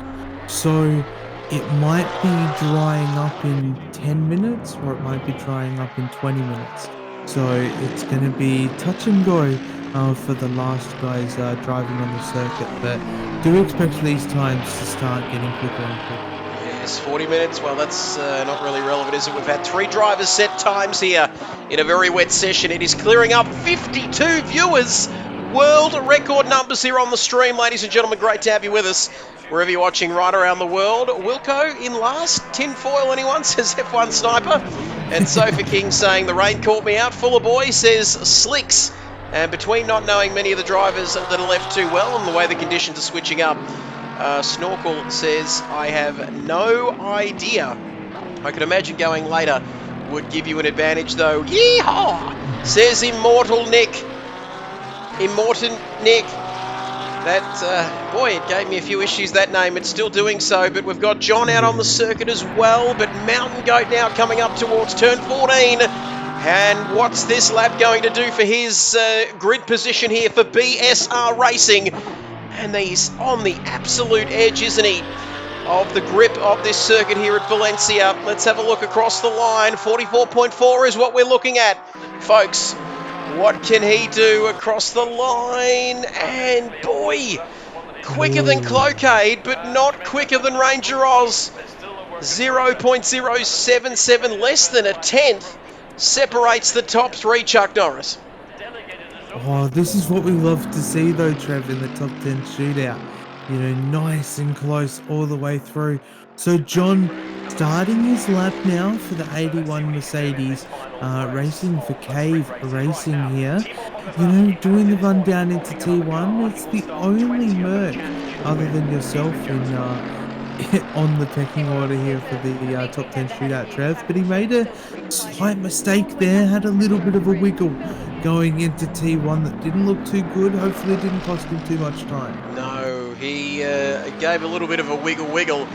So it might be drying up in 10 minutes or it might be drying up in 20 minutes. So it's going to be touch and go for the last guys driving on the circuit. But do expect these times to start getting quicker and quicker. Yes, 40 minutes. Well, that's not really relevant, is it? We've had 3 drivers set times here in a very wet session. It is clearing up 52 viewers. World record numbers here on the stream, ladies and gentlemen. Great to have you with us wherever you're watching right around the world. Wilco in last. Tinfoil, anyone? Says F1 Sniper. And Sofa King saying the rain caught me out. Fuller Boy says Slicks. And between not knowing many of the drivers that are left too well and the way the conditions are switching up, Snorkel says, I have no idea. I could imagine going later would give you an advantage though. Yeehaw! Says Immortal Nick. That, boy, it gave me a few issues, that name. It's still doing so, but we've got John out on the circuit as well. But Mountain Goat now coming up towards turn 14. And what's this lap going to do for his grid position here for BSR Racing? And he's on the absolute edge, isn't he, of the grip of this circuit here at Valencia. Let's have a look across the line. 44.4 is what we're looking at, folks. What can he do across the line? And boy, quicker than Clocaine, but not quicker than Ranger Oz. 0.077, less than a tenth, separates the top 3, Chuck Norris. Oh, this is what we love to see though, Trev, in the top 10 shootout. nice and close all the way through. So John starting his lap now for the 81 Mercedes, racing for Cave Racing here. Doing the run down into T1, it's the only Merc other than yourself in on the pecking order here for the top 10 shootout, Trev. But he made a slight mistake there, had a little bit of a wiggle going into T1 that didn't look too good. Hopefully it didn't cost him too much time. No, he gave a little bit of a wiggle.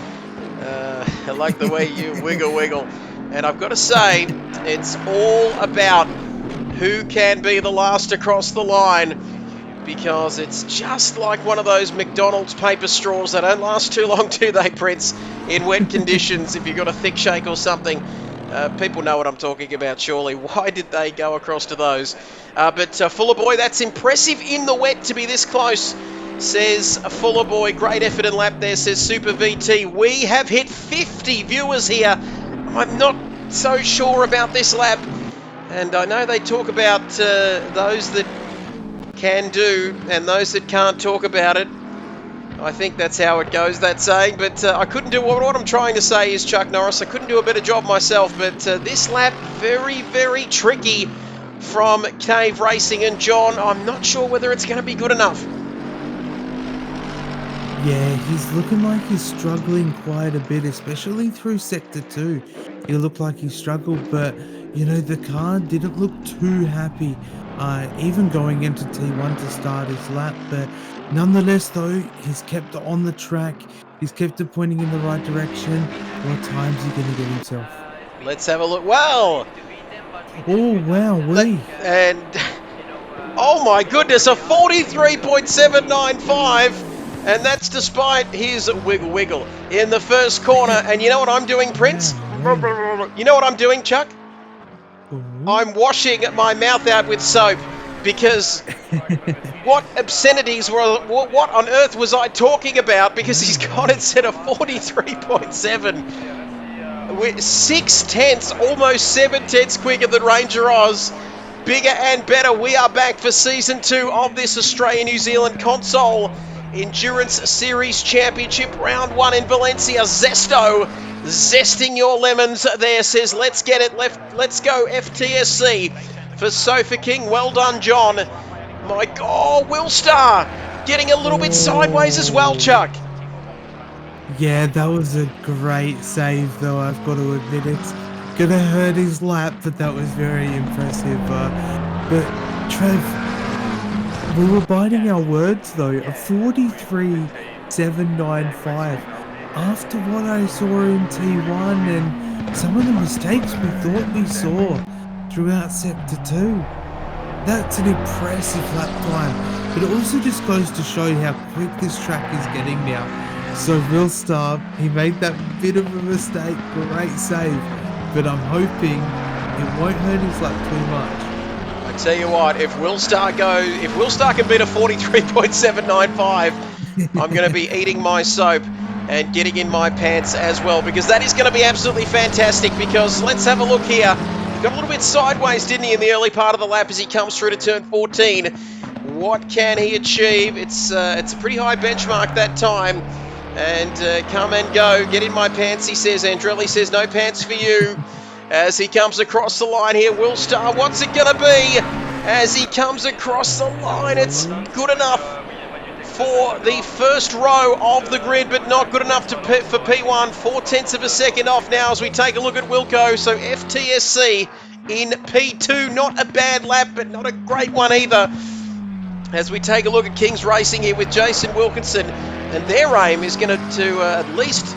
I like the way you wiggle. And I've got to say, it's all about who can be the last across the line, because it's just like one of those McDonald's paper straws. They don't last too long, do they, Prince? In wet conditions, if you've got a thick shake or something. People know what I'm talking about, surely. Why did they go across to those? But Fuller Boy, that's impressive in the wet to be this close, says Fuller Boy. Great effort and lap there, says Super VT. We have hit 50 viewers here. I'm not so sure about this lap. And I know they talk about those that can do and those that can't talk about it. I think that's how it goes, that saying. But I couldn't do what I'm trying to say is, Chuck Norris, I couldn't do a better job myself. But this lap, very, very tricky from Cave Racing. And John, I'm not sure whether it's going to be good enough. Yeah, he's looking like he's struggling quite a bit, especially through Sector 2. He looked like he struggled, but, the car didn't look too happy, even going into T1 to start his lap. But nonetheless, though, he's kept it on the track. He's kept it pointing in the right direction. What time's he going to get himself? Let's have a look. Well, oh, wow, and, oh my goodness, a 43.795. And that's despite his wiggle in the first corner. And you know what I'm doing, Prince? You know what I'm doing, Chuck? I'm washing my mouth out with soap, because what obscenities what on earth was I talking about? Because he's got it set at 43.7. With 6/10, almost 7/10 quicker than Ranger Oz. Bigger and better. We are back for season 2 of this Australia-New Zealand console Endurance Series Championship, round 1 in Valencia. Zesto, zesting your lemons there, says let's get it left. Let's go FTSC for Sofa King. Well done, John. My God, Willstar getting a little bit sideways as well, Chuck. Yeah, that was a great save, though, I've got to admit. It's gonna hurt his lap, but that was very impressive. But Trev, we were biting our words, though. A 43.795 after what I saw in T1 and some of the mistakes we thought we saw throughout Sector 2. That's an impressive lap time, but it also just goes to show how quick this track is getting now. So Willstar, he made that bit of a mistake, great save, but I'm hoping it won't hurt his lap too much. I tell you what, if Willstar can beat a 43.795, I'm going to be eating my soap and getting in my pants as well, because that is going to be absolutely fantastic. Because let's have a look here. Got a little bit sideways, didn't he, in the early part of the lap as he comes through to turn 14. What can he achieve? It's a pretty high benchmark that time. And come and go, get in my pants, he says. Andrelli says no pants for you. As he comes across the line here, Willstar, what's it going to be? As he comes across the line, it's good enough for the first row of the grid, but not good enough for P1. 0.4 of a second off now as we take a look at Wilco. So FTSC in P2, not a bad lap, but not a great one either. As we take a look at Kings Racing here with Jason Wilkinson, and their aim is going to at least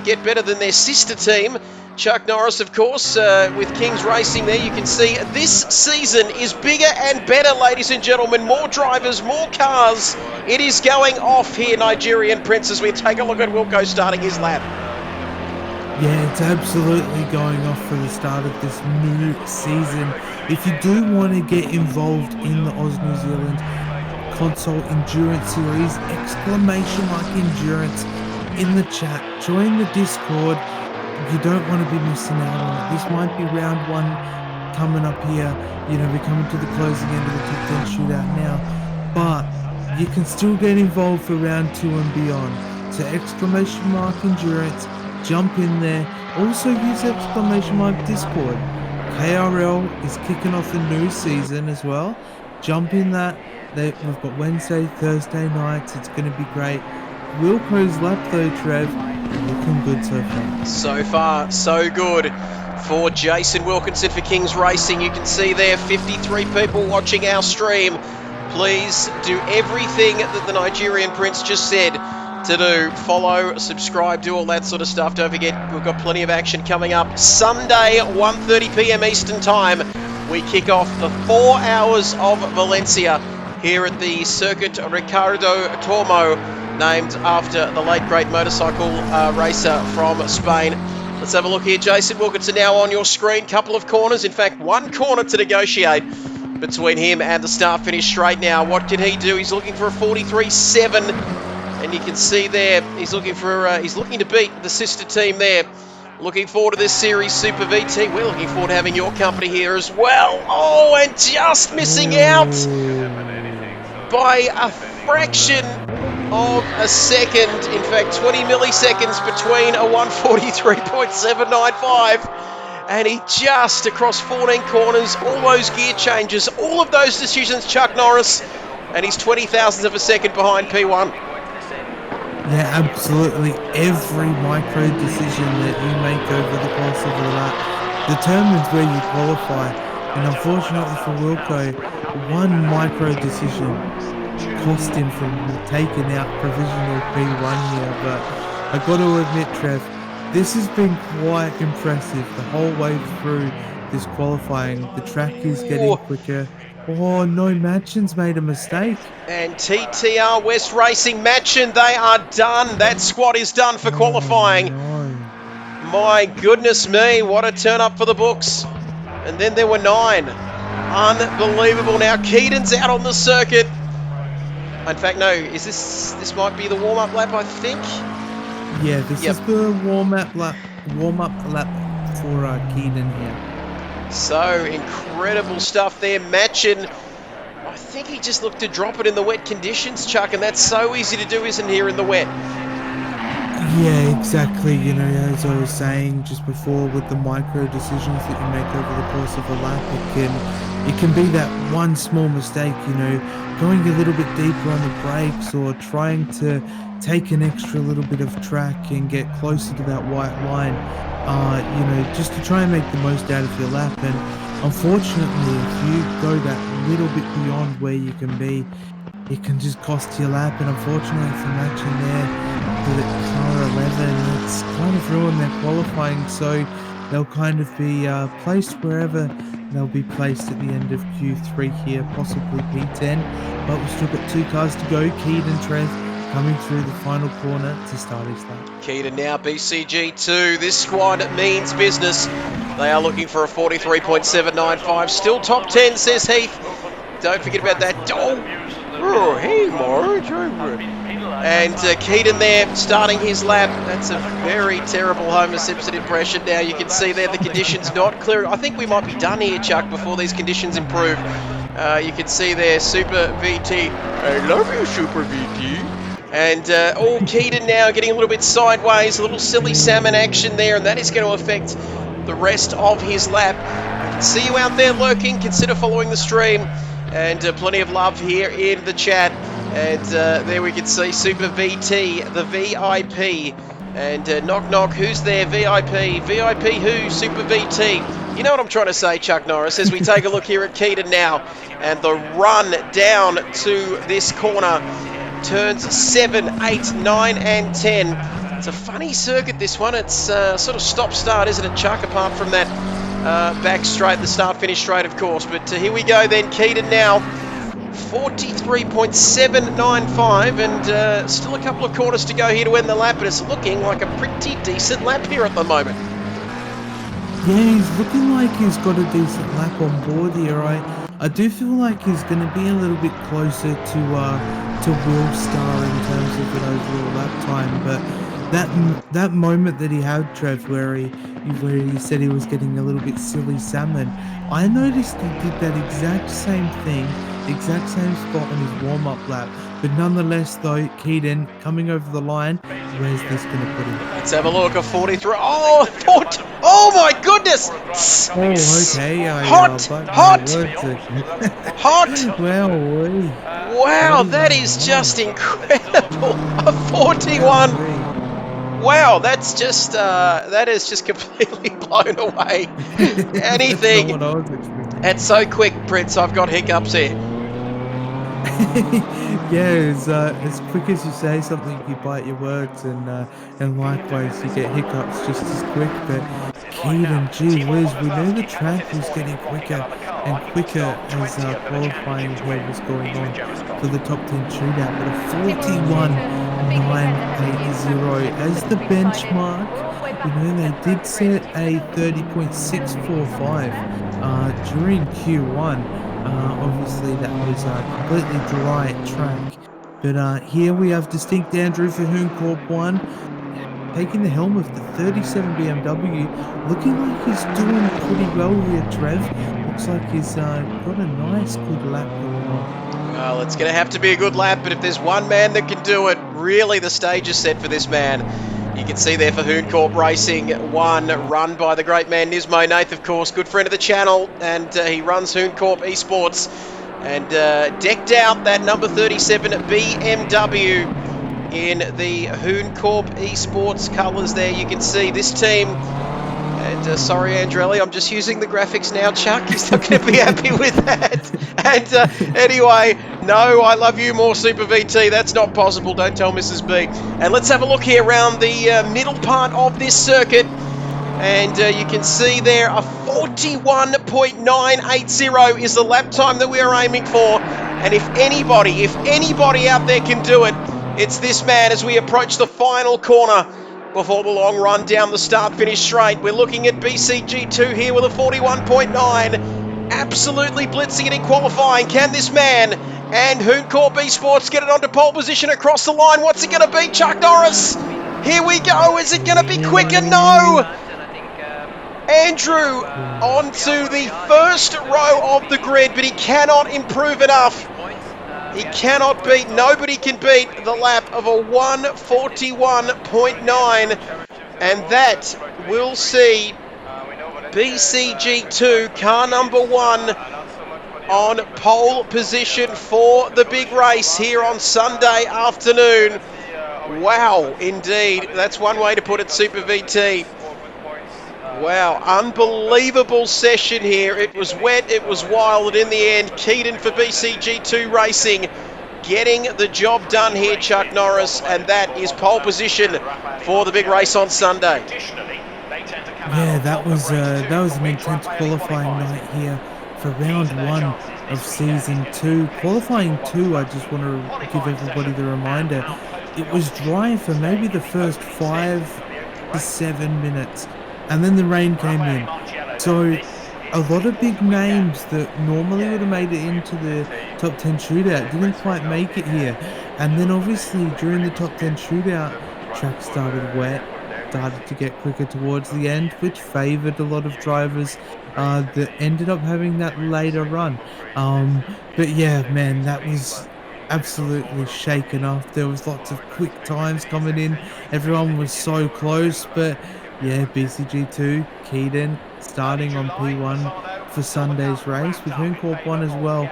get better than their sister team. Chuck Norris, of course, with Kings Racing there. You can see this season is bigger and better, ladies and gentlemen. More drivers, more cars. It is going off here, Nigerian Prince, as we take a look at Wilco starting his lap. Yeah, it's absolutely going off for the start of this new season. If you do want to get involved in the Oz New Zealand Console Endurance Series, exclamation mark endurance in the chat. Join the Discord. You don't want to be missing out on it. This might be round 1 coming up here. We're coming to the closing end of the top 10 shootout now. But you can still get involved for round 2 and beyond. So exclamation mark endurance, jump in there. Also use exclamation mark Discord. KRL is kicking off the new season as well. Jump in that. We've got Wednesday, Thursday nights. It's going to be great. Wilco's lap though, Trev, looking good so far. So far, so good for Jason Wilkinson for Kings Racing. You can see there 53 people watching our stream. Please do everything that the Nigerian Prince just said to do. Follow, subscribe, do all that sort of stuff. Don't forget, we've got plenty of action coming up. Sunday, 1:30 p.m. Eastern Time, we kick off the 4 hours of Valencia here at the Circuit Ricardo Tormo, named after the late great motorcycle racer from Spain. Let's have a look here. Jason Wilkinson now on your screen. Couple of corners, in fact, one corner to negotiate between him and the start-finish straight now. What can he do? He's looking for a 43.7, and you can see there he's looking to beat the sister team there. Looking forward to this series, Super VT. We're looking forward to having your company here as well. Oh, and just missing out by a fraction of a second. In fact, 20 milliseconds between a 143.795. And he just, across 14 corners, all those gear changes, all of those decisions, Chuck Norris, and he's 20 thousandths of a second behind P1. Yeah, absolutely. Every micro decision that you make over the course of the lap determines where you qualify. And unfortunately for Wilco, one micro decision cost him from taking out provisional P1 here. But I got to admit, Trev, this has been quite impressive the whole way through this qualifying. The track is getting quicker. Oh no, Machin's made a mistake. And TTR West Racing, Machin, they are done. That squad is done for qualifying. No. My goodness me, what a turn up for the books. And then there were 9. Unbelievable. Now Keaton's out on the circuit. In fact, no, this might be the warm-up lap, I think. Yeah, this is the warm-up lap for Keaton here. So incredible stuff there. Machin, I think he just looked to drop it in the wet conditions, Chuck, and that's so easy to do, isn't here in the wet? Yeah, exactly. You know, as I was saying just before, with the micro decisions that you make over the course of a lap, it can be that one small mistake, you know, going a little bit deeper on the brakes or trying to take an extra little bit of track and get closer to that white line, you know, just to try and make the most out of your lap. And unfortunately, if you go that little bit beyond where you can be, it can just cost your lap. And unfortunately for Machin there, the car 11, it's kind of ruined their qualifying, so they'll kind of be placed wherever they'll be placed at the end of Q3 here, possibly P10. But we've still got 2 cars to go. Keaton, Trev coming through the final corner to start his lap. Keaton now BCG2. This squad means business. They are looking for a 43.795. Still top 10, says Heath. Don't forget about that. Oh, hey, Marge. And Keaton there starting his lap. That's a very terrible Homer Simpson impression. Now you can see there the conditions not clear. I think we might be done here, Chuck, before these conditions improve. You can see there Super VT. I love you, Super VT. And Keaton now getting a little bit sideways, a little silly salmon action there, and that is going to affect the rest of his lap. I can see you out there lurking. Consider following the stream. And plenty of love here in the chat. And there we can see Super VT, the VIP. And knock knock, who's there? VIP. VIP who? Super VT. You know what I'm trying to say, Chuck Norris, as we take a look here at Keaton now. And the run down to this corner. Turns 7, 8, 9 and 10. It's a funny circuit, this one. It's sort of stop-start, isn't it, Chuck? Apart from that back straight, the start-finish straight, of course. But here we go then. Keaton now 43.795, and still a couple of corners to go here to end the lap, but it's looking like a pretty decent lap here at the moment. Yeah, he's looking like he's got a decent lap on board here. I do feel like he's going to be a little bit closer to Will Star in terms of an overall lap time, but that moment that he had, Trev, where he said he was getting a little bit silly salmon, I noticed he did that exact same thing exact same spot on his warm-up lap. But nonetheless, though, Keaton coming over the line, where's this going to put him? Let's have a look. A 43. Oh, 40. Oh my goodness! Oh, okay. Hot, But my hot, words are hot. well, Wow, that 41 is high. just incredible. A 41. Wow, that's just that is just completely blown away. That's not Anything. what I was expecting. That's so quick, Prince. I've got hiccups here. Yeah, as quick as you say something, you bite your words, and likewise you get hiccups just as quick. But Keaton, gee whiz, we knew the track was getting quicker and quicker as qualifying here was going on for the top 10 shootout. But a 41.980 as the benchmark. You know, they did set a 30.645 during Q1. Obviously, that was a completely dry track. But here we have distinct Andrew for Corp 1, taking the helm of the 37 BMW, looking like he's doing pretty well here, Trev. Looks like he's got a nice, good lap going on. Well, it's going to have to be a good lap, but if there's one man that can do it, really the stage is set for this man. You can see there for Corp Racing 1, run by the great man Nismo Nath, of course, good friend of the channel, and he runs Corp Esports, and decked out that number 37 BMW in the Corp Esports colours there. You can see this team, and sorry Andrelli, I'm just using the graphics now, Chuck, he's not going to be happy with that. And anyway, no, I love you more, Super VT. That's not possible. Don't tell Mrs. B. And let's have a look here around the middle part of this circuit. And you can see there a 41.980 is the lap time that we are aiming for. And if anybody out there can do it, it's this man as we approach the final corner before the long run down the start-finish straight. We're looking at BCG2 here with a 41.9. Absolutely blitzing it in qualifying. Can this man and Corp Esports get it onto pole position across the line? What's it going to be, Chuck Norris? Here we go. Is it going to be quicker? No. Andrew onto the first row of the grid, but he cannot improve enough. He cannot beat, nobody can beat the lap of a 141.9, and that will see BCG2, car number 1, on pole position for the big race here on Sunday afternoon. Wow, indeed. That's one way to put it, Super VT. Wow, unbelievable session here. It was wet, it was wild, and in the end, Keaton for BCG2 Racing getting the job done here, Chuck Norris, and that is pole position for the big race on Sunday. Yeah, that was an intense qualifying night here for round 1 of season 2. Qualifying 2, I just want to give everybody the reminder, it was dry for maybe the first 5 to 7 minutes, and then the rain came in. So a lot of big names that normally would have made it into the top 10 shootout didn't quite make it here. And then obviously during the top 10 shootout, track started wet, started to get quicker towards the end, which favoured a lot of drivers that ended up having that later run. But yeah, man, that was absolutely shaken up. There was lots of quick times coming in. Everyone was so close, but yeah, BCG2, Keaton starting on P1 for Sunday's race with Corp 1 as well,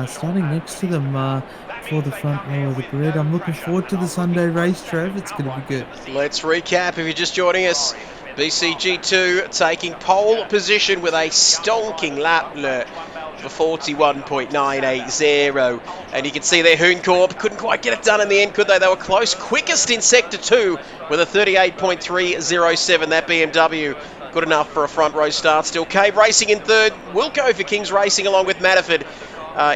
starting next to them for the front row of the grid. I'm looking forward to the Sunday race, Trev. It's going to be good. Let's recap if you're just joining us. BCG2 taking pole position with a stonking lap for 41.980. And you can see there Corp couldn't quite get it done in the end, could they? They were close. Quickest in Sector 2 with a 38.307. That BMW good enough for a front row start still. Cave Racing in third. Wilco for Kings Racing along with Matterford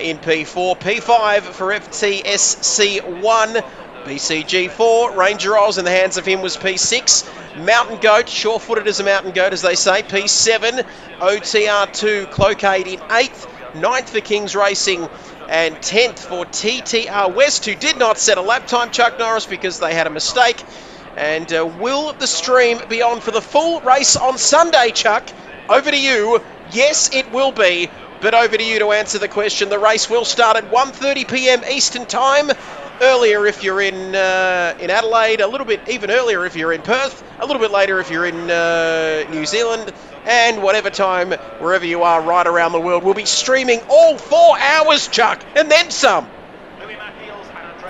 in P4. P5 for FTSC1. BCG4, Ranger Oz in the hands of him was P6. Mountain Goat, sure-footed as a mountain goat as they say, P7. OTR2, Cloakade in 8th. 9th for Kings Racing and 10th for TTR West, who did not set a lap time, Chuck Norris, because they had a mistake. And will the stream be on for the full race on Sunday, Chuck? Over to you. Yes, it will be. But over to you to answer the question. The race will start at 1:30 p.m. Eastern Time. Earlier if you're in Adelaide, a little bit even earlier if you're in Perth, a little bit later if you're in New Zealand, and whatever time, wherever you are right around the world. We'll be streaming all 4 hours, Chuck, and then some.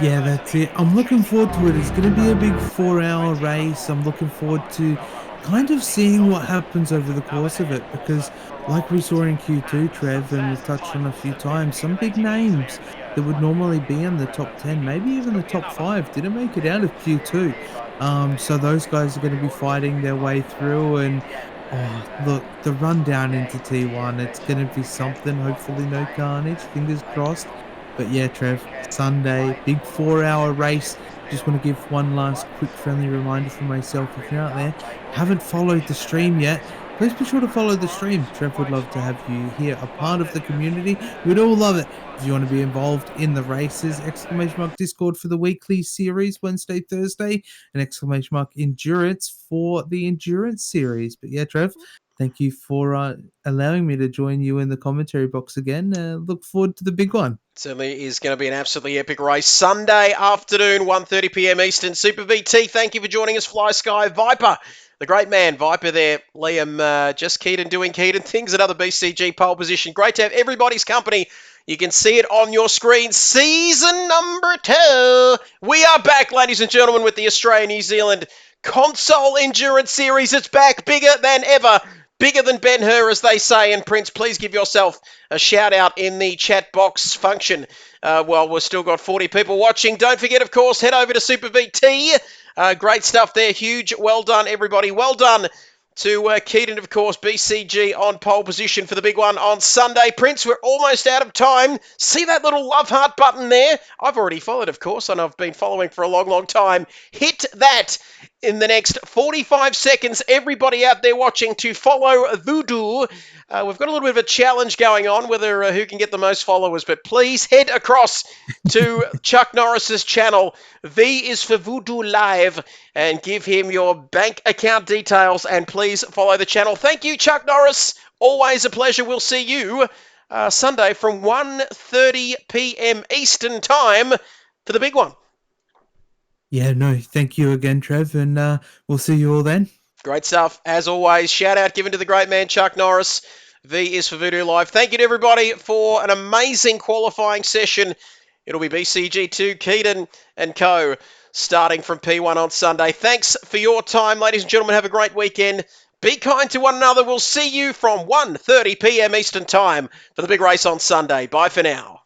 Yeah, that's it. I'm looking forward to it. It's going to be a big 4-hour race. I'm looking forward to kind of seeing what happens over the course of it because, like we saw in Q2, Trev, and we've touched on a few times, some big names that would normally be in the top 10, maybe even the top 5, didn't make it out of Q2. So those guys are going to be fighting their way through. And oh, look, the rundown into T1, it's going to be something. Hopefully, no carnage. Fingers crossed. But yeah, Trev, Sunday, big 4-hour race. Just want to give one last quick friendly reminder for myself. If you're out there, haven't followed the stream yet, please be sure to follow the stream. Trev would love to have you here, a part of the community. We'd all love it. If you want to be involved in the races, exclamation mark Discord for the weekly series, Wednesday, Thursday, and exclamation mark endurance for the endurance series. But yeah, Trev, thank you for allowing me to join you in the commentary box again. Look forward to the big one. Certainly is going to be an absolutely epic race. Sunday afternoon, 1:30 p.m. Eastern. Super VT, thank you for joining us. Fly Sky Viper, the great man, Viper there. Liam, just Keaton doing Keaton things. Another BCG pole position. Great to have everybody's company. You can see it on your screen. Season number 2. We are back, ladies and gentlemen, with the Australia-New Zealand Console Endurance Series. It's back, bigger than ever. Bigger than Ben-Hur, as they say. And Prince, please give yourself a shout out in the chat box function. Well, we've still got 40 people watching. Don't forget, of course, head over to Super VT. Great stuff there. Huge. Well done, everybody. Well done to Keaton, of course, BCG on pole position for the big one on Sunday. Prince, we're almost out of time. See that little love heart button there? I've already followed, of course, and I've been following for a long, long time. Hit that in the next 45 seconds. Everybody out there watching to follow Voodoo. We've got a little bit of a challenge going on, whether who can get the most followers, but please head across to Chuck Norris's channel. V is for Voodoo Live, and give him your bank account details, and please follow the channel. Thank you, Chuck Norris. Always a pleasure. We'll see you Sunday from 1:30 p.m. Eastern Time for the big one. Yeah, no, thank you again, Trev, and we'll see you all then. Great stuff, as always. Shout out given to the great man, Chuck Norris. V is for Voodoo Live. Thank you to everybody for an amazing qualifying session. It'll be BCG2, Keaton and co. starting from P1 on Sunday. Thanks for your time, ladies and gentlemen. Have a great weekend. Be kind to one another. We'll see you from 1:30 p.m. Eastern Time for the big race on Sunday. Bye for now.